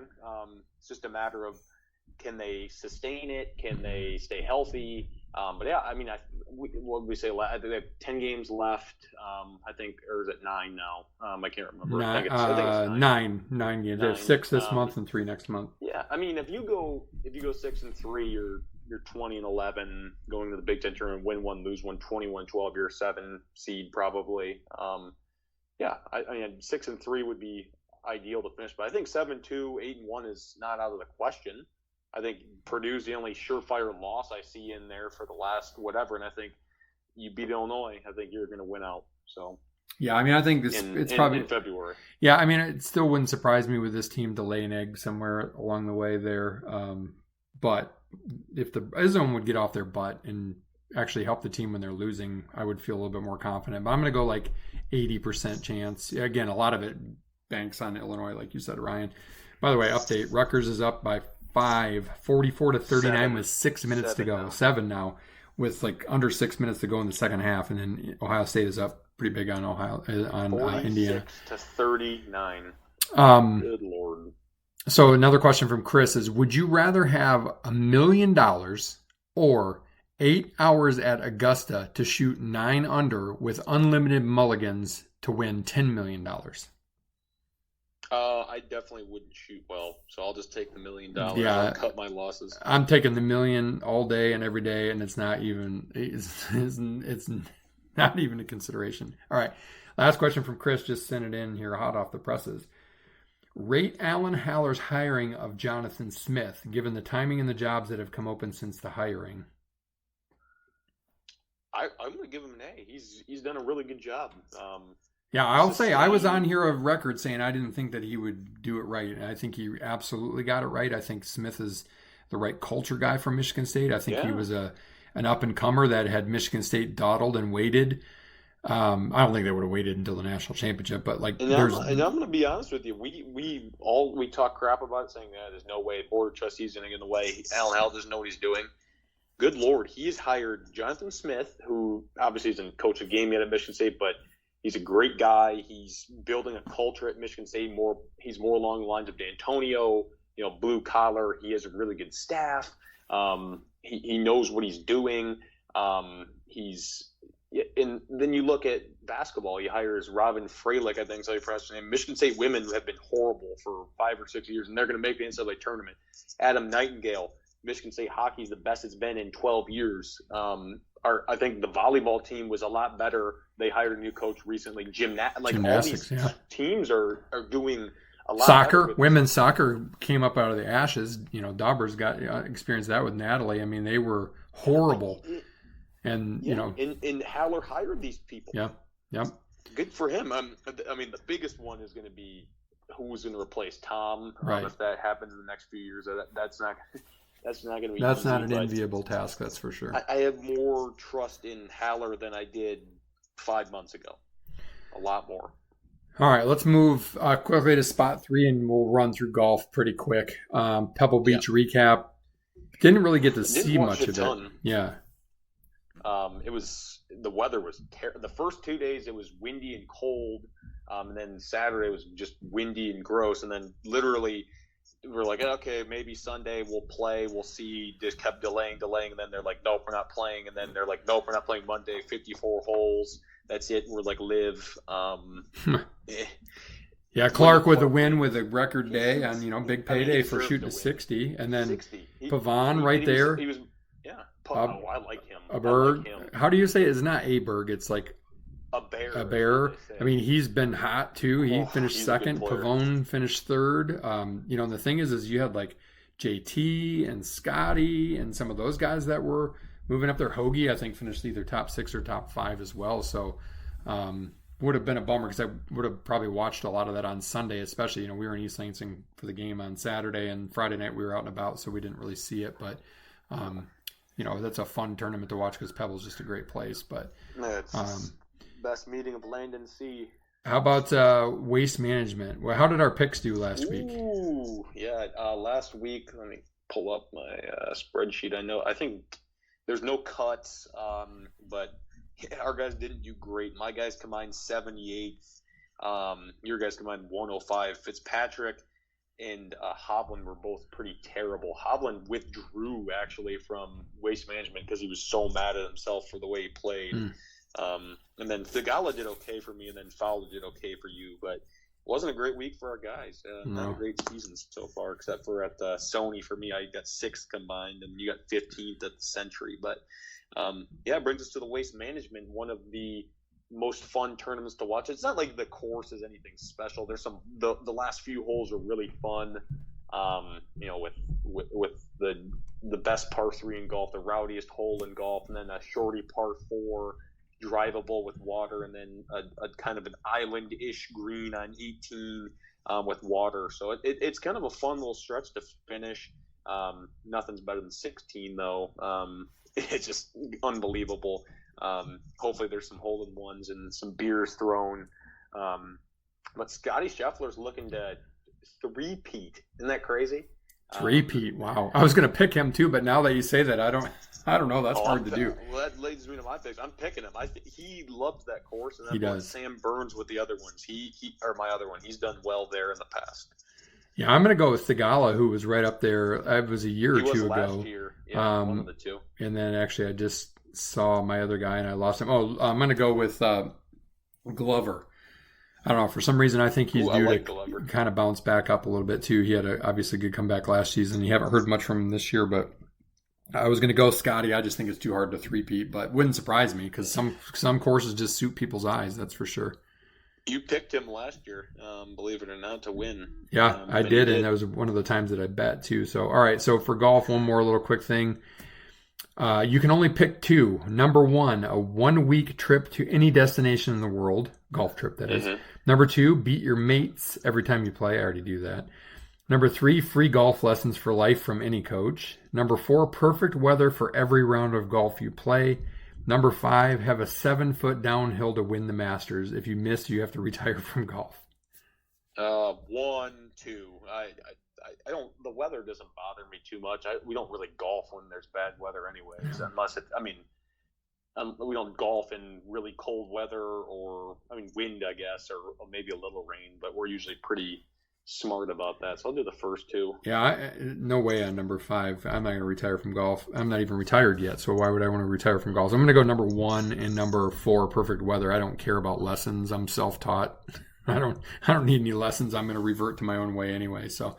It's just a matter of, can they sustain it? Can they stay healthy? But yeah, I mean, what did we say? I think they have 10 games left. I think, or is it 9 now? I can't remember. I think it's 9 games. They have 6 this month and 3 next month. Yeah, I mean, if you go 6-3, you're 20-11 going to the Big Ten tournament, win 1, lose 1, 21-12. You're a 7 seed probably. I mean, 6-3 would be ideal to finish, but I think 7-2, 8-1 is not out of the question. I think Purdue's the only surefire loss I see in there for the last whatever, and I think you beat Illinois, I think you're going to win out. So yeah, I mean, I think it's probably in February. Yeah, I mean, it still wouldn't surprise me with this team to lay an egg somewhere along the way there. But if the Arizona would get off their butt and actually help the team when they're losing, I would feel a little bit more confident. But I'm going to go like 80% chance. Again, a lot of it banks on Illinois, like you said, Ryan. By the way, update: Rutgers is up by 5, 44-39 with 6 minutes to go. 7 now, with like under 6 minutes to go in the second half, and then Ohio State is up pretty big on Indiana. 46-39. Good Lord. So another question from Chris is: would you rather have $1 million or 8 hours at Augusta to shoot 9 under with unlimited mulligans to win $10 million? I definitely wouldn't shoot well, so I'll just take the $1 million. Yeah, I'll cut my losses. I'm taking the $1 million all day and every day, and it's not even it's not even a consideration. All right, last question from Chris. Just sent it in here, hot off the presses. Rate Alan Haller's hiring of Jonathan Smith, given the timing and the jobs that have come open since the hiring. I'm going to give him an A. He's done a really good job. Yeah, I'll say I was on here of record saying I didn't think that he would do it right, and I think he absolutely got it right. I think Smith is the right culture guy from Michigan State. I think he was an up-and-comer that had Michigan State dawdled and waited. I don't think they would have waited until the national championship, but like, and I'm going to be honest with you, we talk crap about it, saying that there's no way board of trustees going to get in the way. Alan Hall doesn't know what he's doing. Good Lord, he's hired Jonathan Smith, who obviously isn't coach of game yet at Michigan State, but he's a great guy. He's building a culture at Michigan State. He's more along the lines of D'Antonio, blue collar. He has a really good staff. He knows what he's doing. And then you look at basketball. He hires Robin Freilich, I think is how you pronounce his name. Michigan State women have been horrible for 5 or 6 years, and they're going to make the NCAA tournament. Adam Nightingale. Michigan State hockey is the best it's been in 12 years. I think the volleyball team was a lot better. They hired a new coach recently. Gymnastics, all these teams are doing a lot. Soccer, women's soccer came up out of the ashes. Daubers got experienced that with Natalie. I mean, they were horrible. And Haller hired these people. Yeah. Good for him. I mean, the biggest one is going to be who's going to replace Tom. Right. If that happens in the next few years, that's not going to be. That's easy, not an enviable task. That's for sure. I have more trust in Haller than I did 5 months ago. A lot more. All right, let's move quickly to spot 3, and we'll run through golf pretty quick. Pebble Beach recap. Didn't really get to see much of it. Yeah. The weather was the first 2 days it was windy and cold, and then Saturday was just windy and gross, and then literally we're like, okay, maybe Sunday we'll play, we'll see. Just kept delaying, and then they're like, nope, we're not playing, and then they're like, nope, we're not playing Monday. 54 holes, that's it. We're like live. Yeah, Clark with a win with a record day on big payday for shooting a 60, and then 60. Pavon right there. He was I like him. A Berg. How do you say it? It's not a Berg. It's like a bear. A bear. I mean, he's been hot too. He finished second. Pavone finished third. And the thing is you had like JT and Scotty and some of those guys that were moving up there. Hoagie, I think, finished either top 6 or top 5 as well. So would have been a bummer because I would have probably watched a lot of that on Sunday, especially, we were in East Lansing for the game on Saturday, and Friday night we were out and about, so we didn't really see it. But that's a fun tournament to watch because Pebble's just a great place. But it's best meeting of land and sea. How about waste management? Well, how did our picks do last week? Last week, let me pull up my spreadsheet. I think there's no cuts, but our guys didn't do great. My guys combined 78. Your guys combined 105. Fitzpatrick and Hovland were both pretty terrible. Hovland withdrew actually from waste management because he was so mad at himself for the way he played. And then Thigala did okay for me, and then Fowler did okay for you, but it wasn't a great week for our guys. Not a great season so far, except for at Sony. For me, I got 6th combined, and you got 15th at the Century. But it brings us to the waste management, one of the most fun tournaments to watch. It's not like the course is anything special. There's the last few holes are really fun. With the best par 3 in golf, the rowdiest hole in golf, and then a shorty par 4, drivable with water, and then a kind of an island-ish green on 18 with water. So it's kind of a fun little stretch to finish. Nothing's better than 16 though. It's just unbelievable. Hopefully there's some hole-in-ones and some beers thrown. But Scotty Scheffler's looking to three-peat. Isn't that crazy? Three-peat, wow. I was going to pick him too, but now that you say that, I don't know. That's hard to do. Well, that leads me to my picks. I'm picking him. He loves that course, and he does. Sam Burns with the other ones. He or my other one. He's done well there in the past. Yeah, I'm going to go with Thigala, who was right up there. It was a year or two ago. Last year. Yeah, one of the two. And then actually, I just saw my other guy, and I lost him. Oh, I'm going to go with Glover. I don't know. For some reason, I think he's due to kind of bounce back up a little bit, too. He had obviously good comeback last season. You haven't heard much from him this year, but I was going to go Scotty. I just think it's too hard to three-peat, but it wouldn't surprise me because some courses just suit people's eyes, that's for sure. You picked him last year, believe it or not, to win. Yeah, I did, and that was one of the times that I bet, too. So, all right, so for golf, one more little quick thing. You can only pick 2. Number 1, a 1-week trip to any destination in the world. Golf trip, that is. Number 2, beat your mates every time you play. I already do that. Number 3, free golf lessons for life from any coach. Number 4, perfect weather for every round of golf you play. Number 5, have a 7-foot downhill to win the Masters. If you miss, you have to retire from golf. 1, 2. I don't. The weather doesn't bother me too much. We don't really golf when there's bad weather, anyways. Unless we don't golf in really cold weather or wind, I guess, or maybe a little rain. But we're usually pretty smart about that. So I'll do the first 2. Yeah, no way on number 5. I'm not going to retire from golf. I'm not even retired yet, so why would I want to retire from golf? So I'm going to go number 1 and number 4, perfect weather. I don't care about lessons. I'm self-taught. I don't need any lessons. I'm going to revert to my own way anyway. So,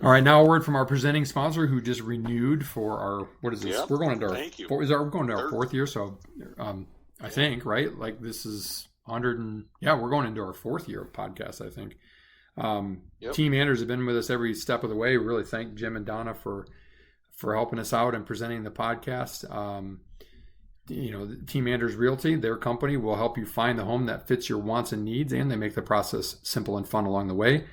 all right, now a word from our presenting sponsor who just renewed for our, what is this? Yep. We're going into we're going to our Third. 4th year. So, I think, right? Like this is 100 and we're going into our 4th year of podcast, I think. Team Anders have been with us every step of the way. We really thank Jim and Donna for helping us out and presenting the podcast. Team Anders Realty, their company, will help you find the home that fits your wants and needs, and they make the process simple and fun along the way.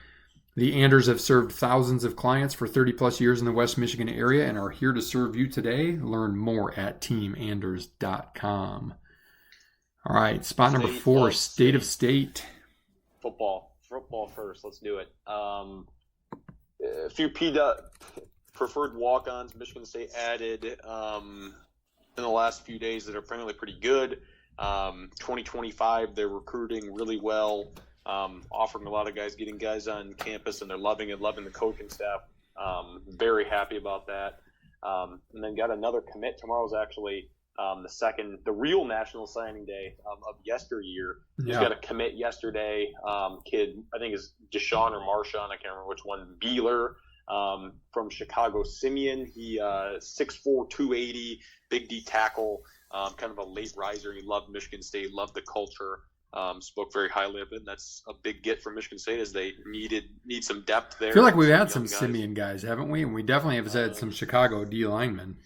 The Anders have served thousands of clients for 30 plus years in the West Michigan area and are here to serve you today. Learn more at teamanders.com. All right, spot number 4, State of State. Football first. Let's do it. A few preferred walk-ons Michigan State added in the last few days that are apparently pretty good. 2025, they're recruiting really well, offering a lot of guys, getting guys on campus, and they're loving the coaching staff. Very happy about that. And then got another commit. Tomorrow's actually the real national signing day of yesteryear. He's got a commit yesterday. Kid, I think is Deshaun or Marshawn, I can't remember which one. Beeler from Chicago Simeon. He 6'4", 280, big D tackle, kind of a late riser. He loved Michigan State, loved the culture. Spoke very highly of it, and that's a big get from Michigan State as they need some depth there. I feel like we've had some Simeon guys, haven't we? And we definitely have had some Chicago D linemen.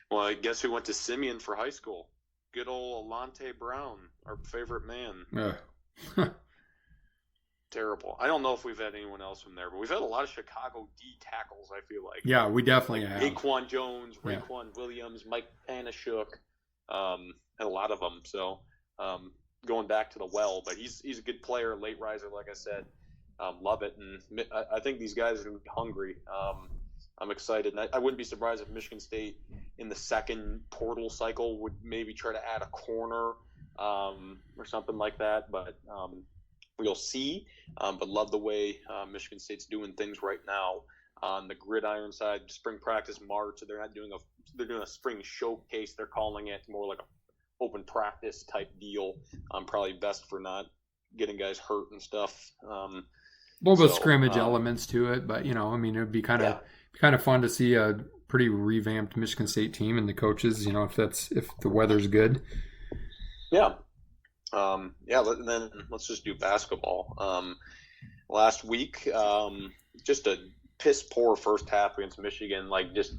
Well, I guess who went to Simeon for high school? Good old Alante Brown, our favorite man. Terrible. I don't know if we've had anyone else from there, but we've had a lot of Chicago D tackles, I feel like. Yeah, we definitely have. Aquan Jones, Raekwon Williams, Mike Panashuk, had a lot of them. So going back to the well, but he's a good player, late riser, like I said. Love it. And I think these guys are going to be hungry. I'm excited. And I wouldn't be surprised if Michigan State in the second portal cycle would maybe try to add a corner or something like that. But we'll see. But love the way Michigan State's doing things right now on the gridiron side. Spring practice March. They're not doing they're doing a spring showcase. They're calling it more like a open practice type deal. Probably best for not getting guys hurt and stuff. A little bit of scrimmage elements to it, but it would be kind of fun to see a pretty revamped Michigan State team and the coaches. If the weather's good. Yeah. And then let's just do basketball. Last week, just a piss poor first half against Michigan, like just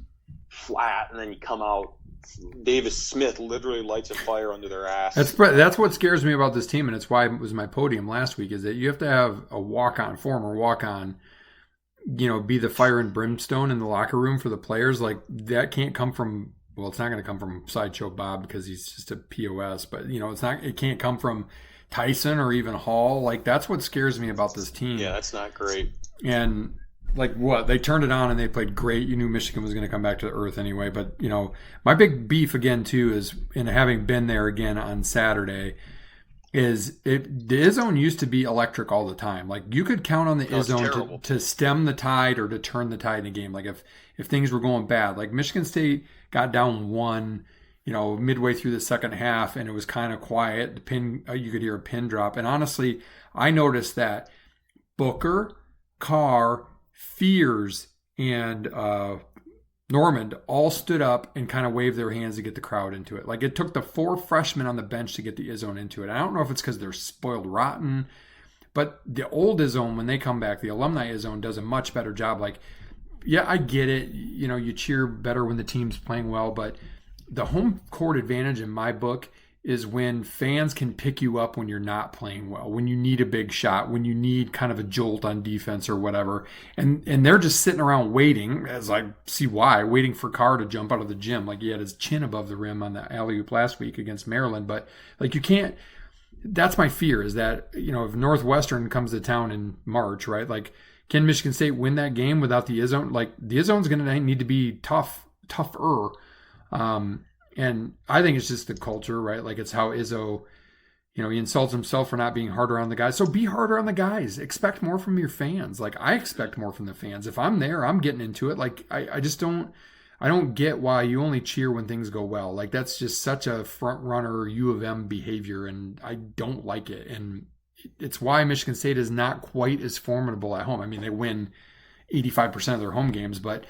flat, and then you come out. Davis Smith literally lights a fire under their ass. That's what scares me about this team, and it's why it was my podium last week, is that you have to have a former walk-on, be the fire and brimstone in the locker room for the players. Like, that can't come from, well, it's not going to come from Sideshow Bob because he's just a POS, but, it can't come from Tyson or even Hall. Like, that's what scares me about this team. Yeah, that's not great. And they turned it on and they played great. You knew Michigan was going to come back to the earth anyway. But, my big beef again, too, is in having been there again on Saturday, is the Izzone used to be electric all the time. Like, you could count on the Izzone to stem the tide or to turn the tide in a game. Like, if things were going bad. Like, Michigan State got down 1, midway through the second half, and it was kind of quiet. The pin, you could hear a pin drop. And honestly, I noticed that Booker, Carr, Fears, and Normand all stood up and kind of waved their hands to get the crowd into it. Like, it took the 4 freshmen on the bench to get the Izzone into it. I don't know if it's because they're spoiled rotten, but the old Izzone, when they come back, the alumni Izzone does a much better job. Like, yeah, I get it. You cheer better when the team's playing well, but the home court advantage in my book is when fans can pick you up when you're not playing well, when you need a big shot, when you need kind of a jolt on defense or whatever. And they're just sitting around waiting, as I see why, waiting for Carr to jump out of the gym. Like, he had his chin above the rim on the alley-oop last week against Maryland. But, like, you can't – that's my fear, is that, if Northwestern comes to town in March, right, like, can Michigan State win that game without the Izzone? Like, the Izzone's going to need to be tougher. And I think it's just the culture, right? Like, it's how Izzo, he insults himself for not being harder on the guys. So be harder on the guys. Expect more from your fans. Like, I expect more from the fans. If I'm there, I'm getting into it. Like, I just don't get why you only cheer when things go well. Like, that's just such a front runner U of M behavior, and I don't like it. And it's why Michigan State is not quite as formidable at home. I mean, they win 85% of their home games, but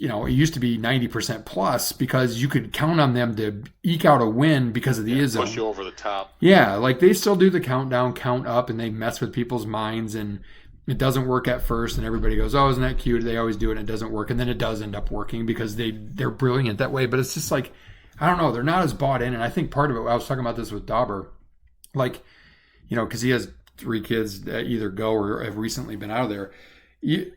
it used to be 90% plus because you could count on them to eke out a win because of the Izzone. Push you over the top. Yeah, like, they still do the countdown, count up, and they mess with people's minds, and it doesn't work at first, and everybody goes, oh, isn't that cute? They always do it, and it doesn't work, and then it does end up working because they're brilliant that way. But it's just like, I don't know, they're not as bought in, and I think part of it, I was talking about this with Dauber, like, because he has 3 kids that either go or have recently been out of there. You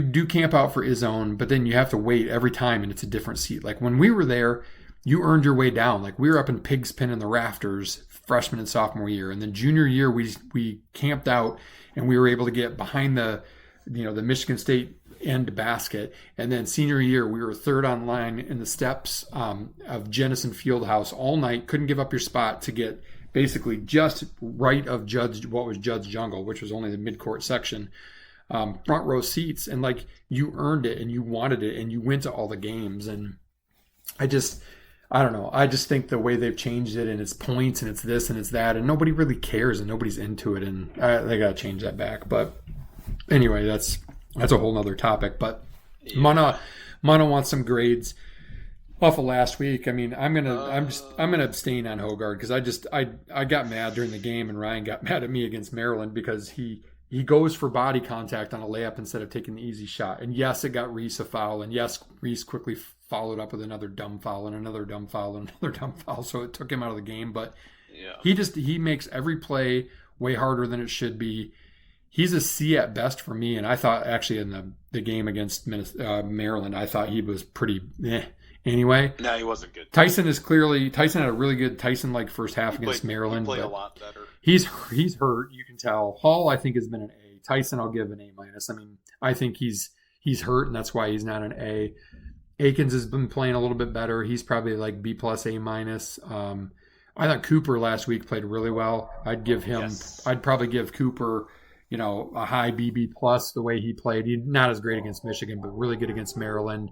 do camp out for Izzone, but then you have to wait every time, and it's a different seat. Like, when we were there, you earned your way down. Like we were up in Pig's Pen in the rafters freshman and sophomore year. And then junior year, we camped out and we were able to get behind the Michigan State end basket. And then senior year, we were third on line in the steps of Jennison Fieldhouse all night. Couldn't give up your spot to get basically just right of what was Judd's Jungle, which was only the midcourt section, front row seats. And like you earned it and you wanted it and you went to all the games. And I don't know. I just think the way they've changed it and it's points and it's this and it's that and nobody really cares and nobody's into it and they got to change that back. But anyway, that's a whole nother topic. But yeah. Mana wants some grades off of last week. I mean, I'm gonna abstain on Hogard because I got mad during the game and Ryan got mad at me against Maryland because he goes for body contact on a layup instead of taking the easy shot. And yes, it got Reese a foul. And yes, Reese quickly followed up with another dumb foul and another dumb foul and another dumb foul. So it took him out of the game. But yeah. He makes every play way harder than it should be. He's a C at best for me. And I thought actually in the game against Maryland, I thought he was pretty anyway. No, he wasn't good. Tyson had a really good Tyson-like first half against Maryland. He played a lot better. He's hurt, you can tell. Hall, I think, has been an A. Tyson, I'll give an A-. I mean, I think he's hurt, and that's why he's not an A. Akins has been playing a little bit better. He's probably like B+, A-. I thought Cooper last week played really well. I'd probably give Cooper, a high BB+, the way he played. He's not as great against Michigan, but really good against Maryland.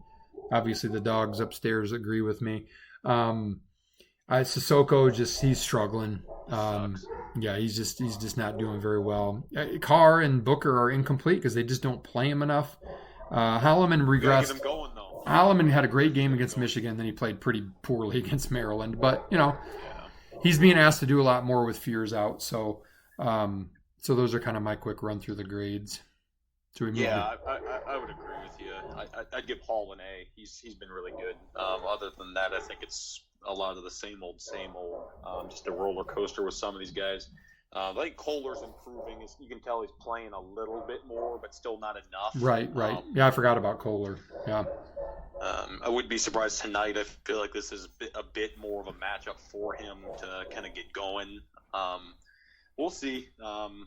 Obviously, the dogs upstairs agree with me. Sissoko, he's struggling. Yeah, he's just not doing very well. Carr and Booker are incomplete because they just don't play him enough. Holloman regressed. Get him going, though. Holloman had a great game against Michigan, then he played pretty poorly against Maryland. But he's being asked to do a lot more with Fears out. So those are kind of my quick run through the grades. I would agree with you. I'd give Hall an A. He's been really good. Other than that, I think it's a lot of the same old. Just a roller coaster with some of these guys. I think Kohler's improving. You can tell he's playing a little bit more, but still not enough. Right. Yeah, I forgot about Kohler. Yeah. I wouldn't be surprised tonight. I feel like this is a bit more of a matchup for him to kind of get going. We'll see. I don't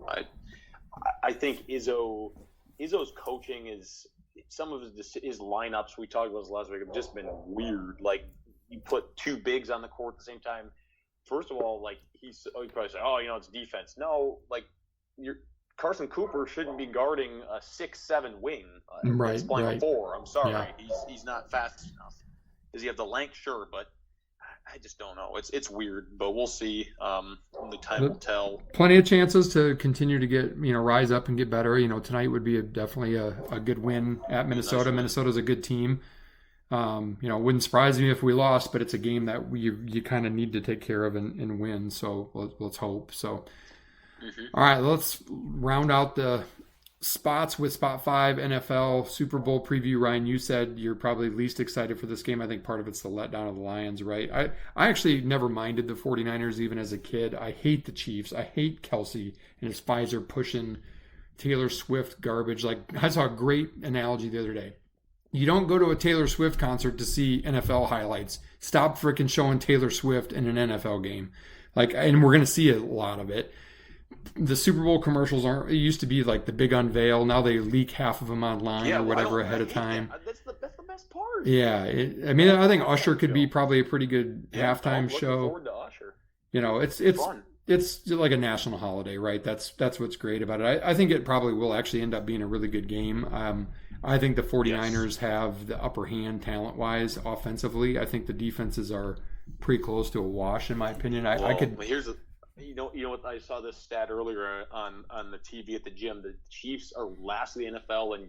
know. I think Izzo's coaching is some of his lineups we talked about this last week have just been weird. Like you put two bigs on the court at the same time. First of all, like you probably say, it's defense. No, like Carson Cooper shouldn't be guarding a 6'7" wing. Right. He's playing 4. I'm sorry, yeah. He's not fast enough. Does he have the length? Sure, but I just don't know. It's weird, but we'll see. Only time will tell. Plenty of chances to continue to get rise up and get better. Tonight would be definitely a good win at Minnesota. Nice. Minnesota's a good team. Wouldn't surprise me if we lost, but it's a game that you kind of need to take care of and win. So let's hope. So, All right, let's round out the spots with Spot 5 NFL Super Bowl preview. Ryan, you said you're probably least excited for this game. I think part of it's the letdown of the Lions, right? I actually never minded the 49ers even as a kid. I hate the Chiefs. I hate Kelsey and his Pfizer pushing Taylor Swift garbage. Like I saw a great analogy the other day. You don't go to a Taylor Swift concert to see NFL highlights. Stop freaking showing Taylor Swift in an NFL game. And we're going to see a lot of it. The Super Bowl commercials it used to be like the big unveil. Now they leak half of them online or whatever ahead of time. That's the best part. Yeah. I think Usher could be probably a pretty good halftime show. Forward to Usher. Fun. It's like a national holiday, right? That's what's great about it. I think it probably will actually end up being a really good game. I think the 49ers have the upper hand talent-wise offensively. I think the defenses are pretty close to a wash, in my opinion. You know what? I saw this stat earlier on the TV at the gym. The Chiefs are last in the NFL in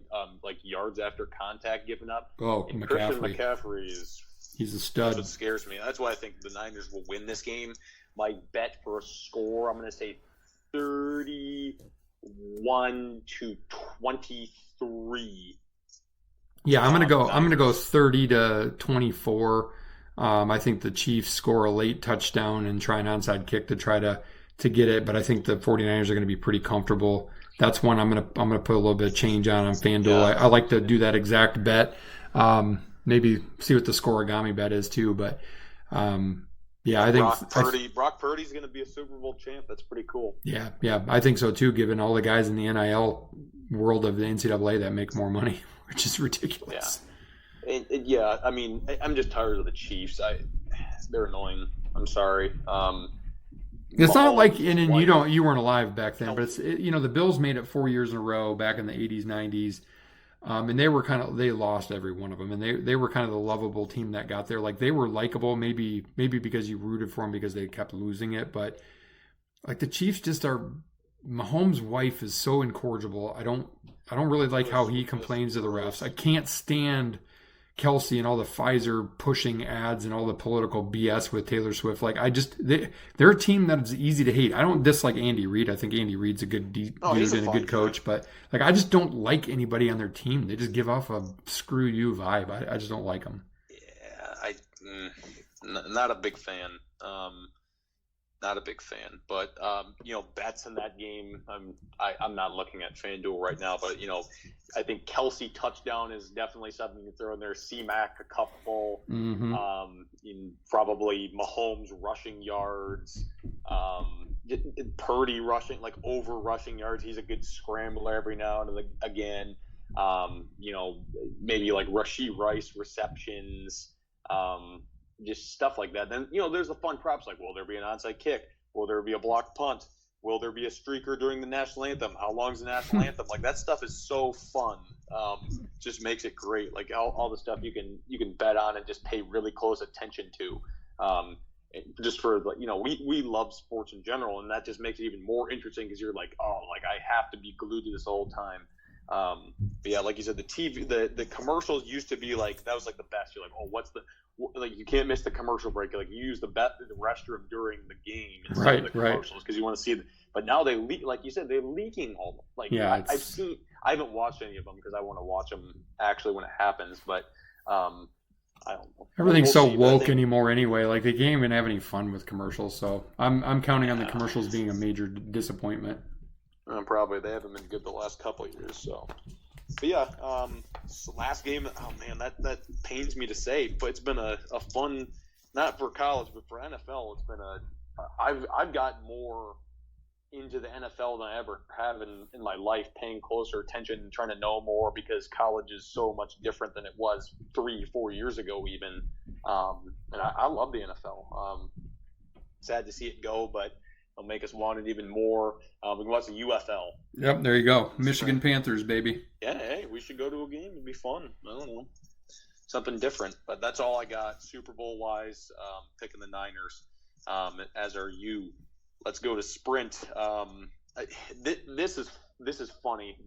yards after contact given up. Oh, and McCaffrey. Christian McCaffrey he's a stud. That's what scares me. That's why I think the Niners will win this game. My bet for a score, I'm going to say 31-23. Yeah, I'm gonna go 30-24. I think the Chiefs score a late touchdown and try an onside kick to try to get it, but I think the 49ers are going to be pretty comfortable. That's one I'm gonna put a little bit of change on FanDuel. Yeah. I like to do that exact bet. maybe see what the scoregami bet is too. But yeah, I think Brock Purdy's going to be a Super Bowl champ. That's pretty cool. Yeah, I think so too. Given all the guys in the NIL world of the NCAA that make more money, which is ridiculous. Yeah, and I mean, I'm just tired of the Chiefs. They're annoying. I'm sorry. It's not like, and you weren't alive back then, but the Bills made it 4 years in a row back in the 80s, 90s. And they lost every one of them, and they were kind of the lovable team that got there. Like, they were likable, maybe because you rooted for them because they kept losing it, but like the Chiefs just are. Mahomes' wife is so incorrigible. I don't really like how he complains to the refs. I can't stand Kelsey and all the Pfizer pushing ads and all the political BS with Taylor Swift. Like, they're a team that is easy to hate. I don't dislike Andy Reid. I think Andy Reid's a good dude and a good coach, but like, I just don't like anybody on their team. They just give off a screw you vibe. I just don't like them. Yeah, not a big fan. Not a big fan, but bets in that game. I'm not looking at FanDuel right now, but I think Kelsey touchdown is definitely something you throw in there. C-Mac a couple, probably Mahomes rushing yards, Purdy rushing, like over rushing yards. He's a good scrambler every now and again. Maybe like Rashee Rice receptions. Just stuff like that. Then, there's the fun props like, will there be an onside kick? Will there be a blocked punt? Will there be a streaker during the national anthem? How long is the national anthem? Like, that stuff is so fun. Just makes it great. Like, all the stuff you can bet on and just pay really close attention to. Just for, we love sports in general, and that just makes it even more interesting because you're like, oh, like, I have to be glued to this all the time. But yeah, like you said, the TV, the commercials used to be like, that was like the best. You're like, oh, like, you can't miss the commercial break. Like, you use the restroom during the game instead of the commercials because you want to see but now they leak, like you said, they're leaking all them. Like, yeah, I haven't watched any of them because I want to watch them actually when it happens, but I don't know. Everything's so woke anymore anyway. Like, they can't even have any fun with commercials, so I'm counting on the commercials being a major disappointment. Probably they haven't been good the last couple of years. So, but yeah, last game. Oh man, that pains me to say, but it's been a fun, not for college, but for NFL. It's been I've gotten more into the NFL than I ever have in my life, paying closer attention and trying to know more because college is so much different than it was 3-4 years ago, even. And I love the NFL. Sad to see it go, but it'll make us want it even more. We can watch the UFL. Yep, there you go. Michigan Panthers, baby. Yeah, hey, we should go to a game. It'd be fun. I don't know. Something different. But that's all I got Super Bowl-wise, picking the Niners, as are you. Let's go to Sprint. This is funny.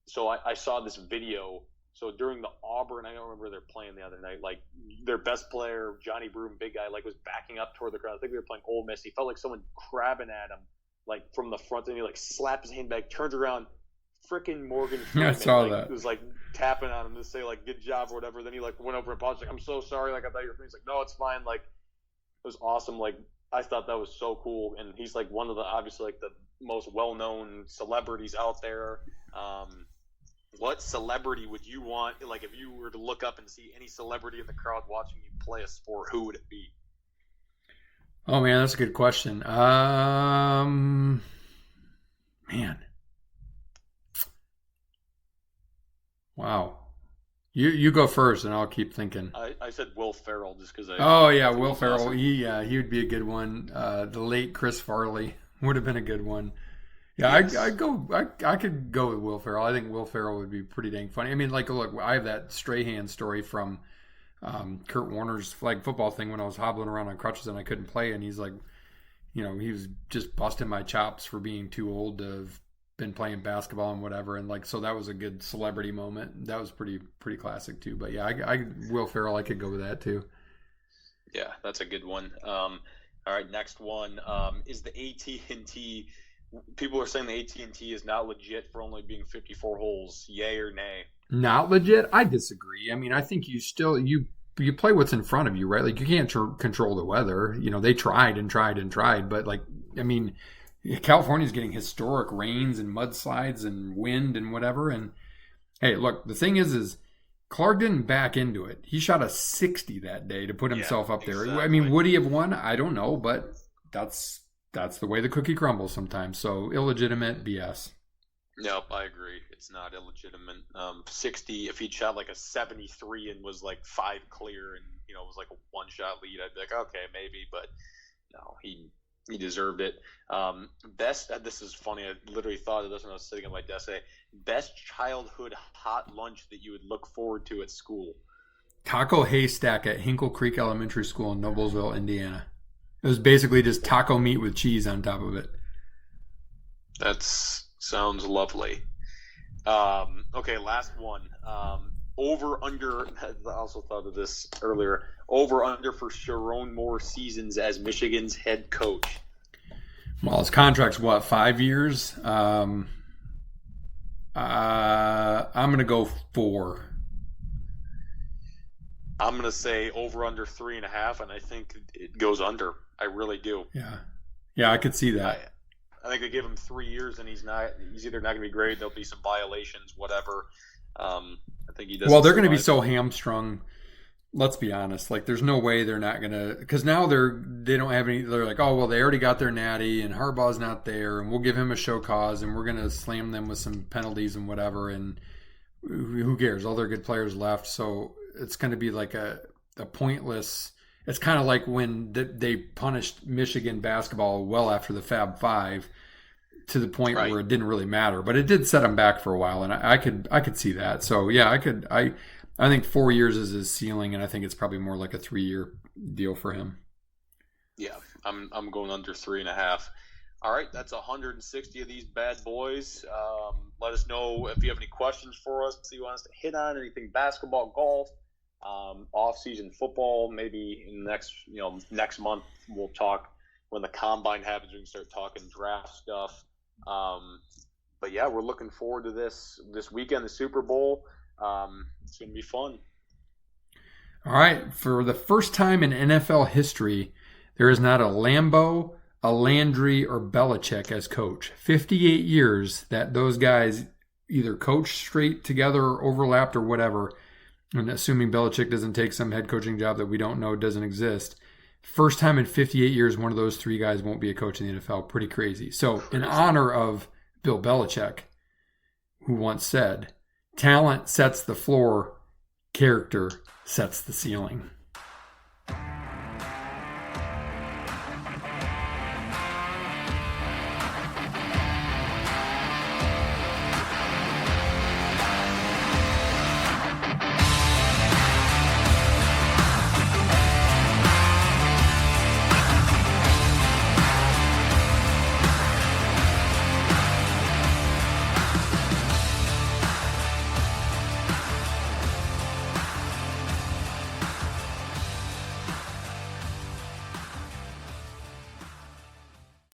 So I saw this video. So during the Auburn, I don't remember they're playing the other night. Like, their best player, Johnny Broom, big guy, like, was backing up toward the crowd. I think they were playing Ole Miss. He felt like someone crabbing at him, like, from the front, and he like slapped his hand back, turned around. Freaking Morgan Freeman, I saw that. He was like tapping on him to say like good job or whatever. Then he like went over and apologized, like, I'm so sorry. Like, I thought you were. He's like, no, it's fine. Like, it was awesome. Like, I thought that was so cool. And he's like one of the obviously like the most well-known celebrities out there. What celebrity would you want? Like, if you were to look up and see any celebrity in the crowd watching you play a sport, who would it be? Oh man, that's a good question. Man. Wow. You go first, and I'll keep thinking. I said Will Ferrell just because Will Ferrell. He would be a good one. The late Chris Farley would have been a good one. Yeah, yes. I could go with Will Ferrell. I think Will Ferrell would be pretty dang funny. I mean, like, look, I have that Strahan story from Kurt Warner's flag football thing when I was hobbling around on crutches and I couldn't play, and he's like, he was just busting my chops for being too old to have been playing basketball and whatever, and like, so that was a good celebrity moment. That was pretty classic too. But yeah, I Will Ferrell, I could go with that too. Yeah, that's a good one. All right, next one is the AT&T. People are saying the AT&T is not legit for only being 54 holes. Yay or nay? Not legit? I disagree. I mean, I think you still you play what's in front of you, right? Like, you can't control the weather. They tried and tried and tried, but like, I mean, California's getting historic rains and mudslides and wind and whatever. And hey, look, the thing is Clark didn't back into it. He shot a 60 that day to put himself up there. Exactly. I mean, would he have won? I don't know, but that's the way the cookie crumbles sometimes. So illegitimate BS. Nope, I agree. It's not illegitimate. 60, if he'd shot like a 73 and was like 5 clear and, it was like a one-shot lead, I'd be like, okay, maybe. But no, he deserved it. This is funny. I literally thought of this when I was sitting at my desk today. Best childhood hot lunch that you would look forward to at school. Taco haystack at Hinkle Creek Elementary School in Noblesville, Indiana. It was basically just taco meat with cheese on top of it. That sounds lovely. Okay, last one. Over under. I also thought of this earlier. Over under for Sharon Moore seasons as Michigan's head coach. Well, his contract's 5 years? I'm going to go 4. I'm going to say over under 3.5, and I think it goes under. I really do. Yeah, I could see that. I think they give him 3 years, and he's either not going to be great. There'll be some violations, whatever. I think he does. Well, they're going to be so hamstrung. Let's be honest. Like, there's no way they're not going to, because now they don't have any. They're like, oh well, they already got their natty, and Harbaugh's not there, and we'll give him a show cause, and we're going to slam them with some penalties and whatever. And who cares? All their good players left, so it's going to be like a pointless. It's kind of like when they punished Michigan basketball well after the Fab Five, to the point where it didn't really matter, but it did set them back for a while, and I could see that. So yeah, I think 4 years is his ceiling, and I think it's probably more like a 3-year deal for him. Yeah, I'm going under 3.5. All right, that's 160 of these bad boys. Let us know if you have any questions for us, if you want us to hit on anything basketball, golf, off-season football. Maybe in the next month we'll talk when the combine happens. We can start talking draft stuff. But yeah, we're looking forward to this weekend, the Super Bowl. It's going to be fun. All right. For the first time in NFL history, there is not a Lambeau, a Landry, or Belichick as coach. 58 years that those guys either coached straight together or overlapped or whatever. And assuming Belichick doesn't take some head coaching job that we don't know doesn't exist. First time in 58 years, one of those 3 guys won't be a coach in the NFL. Pretty crazy. So in honor of Bill Belichick, who once said, talent sets the floor, character sets the ceiling.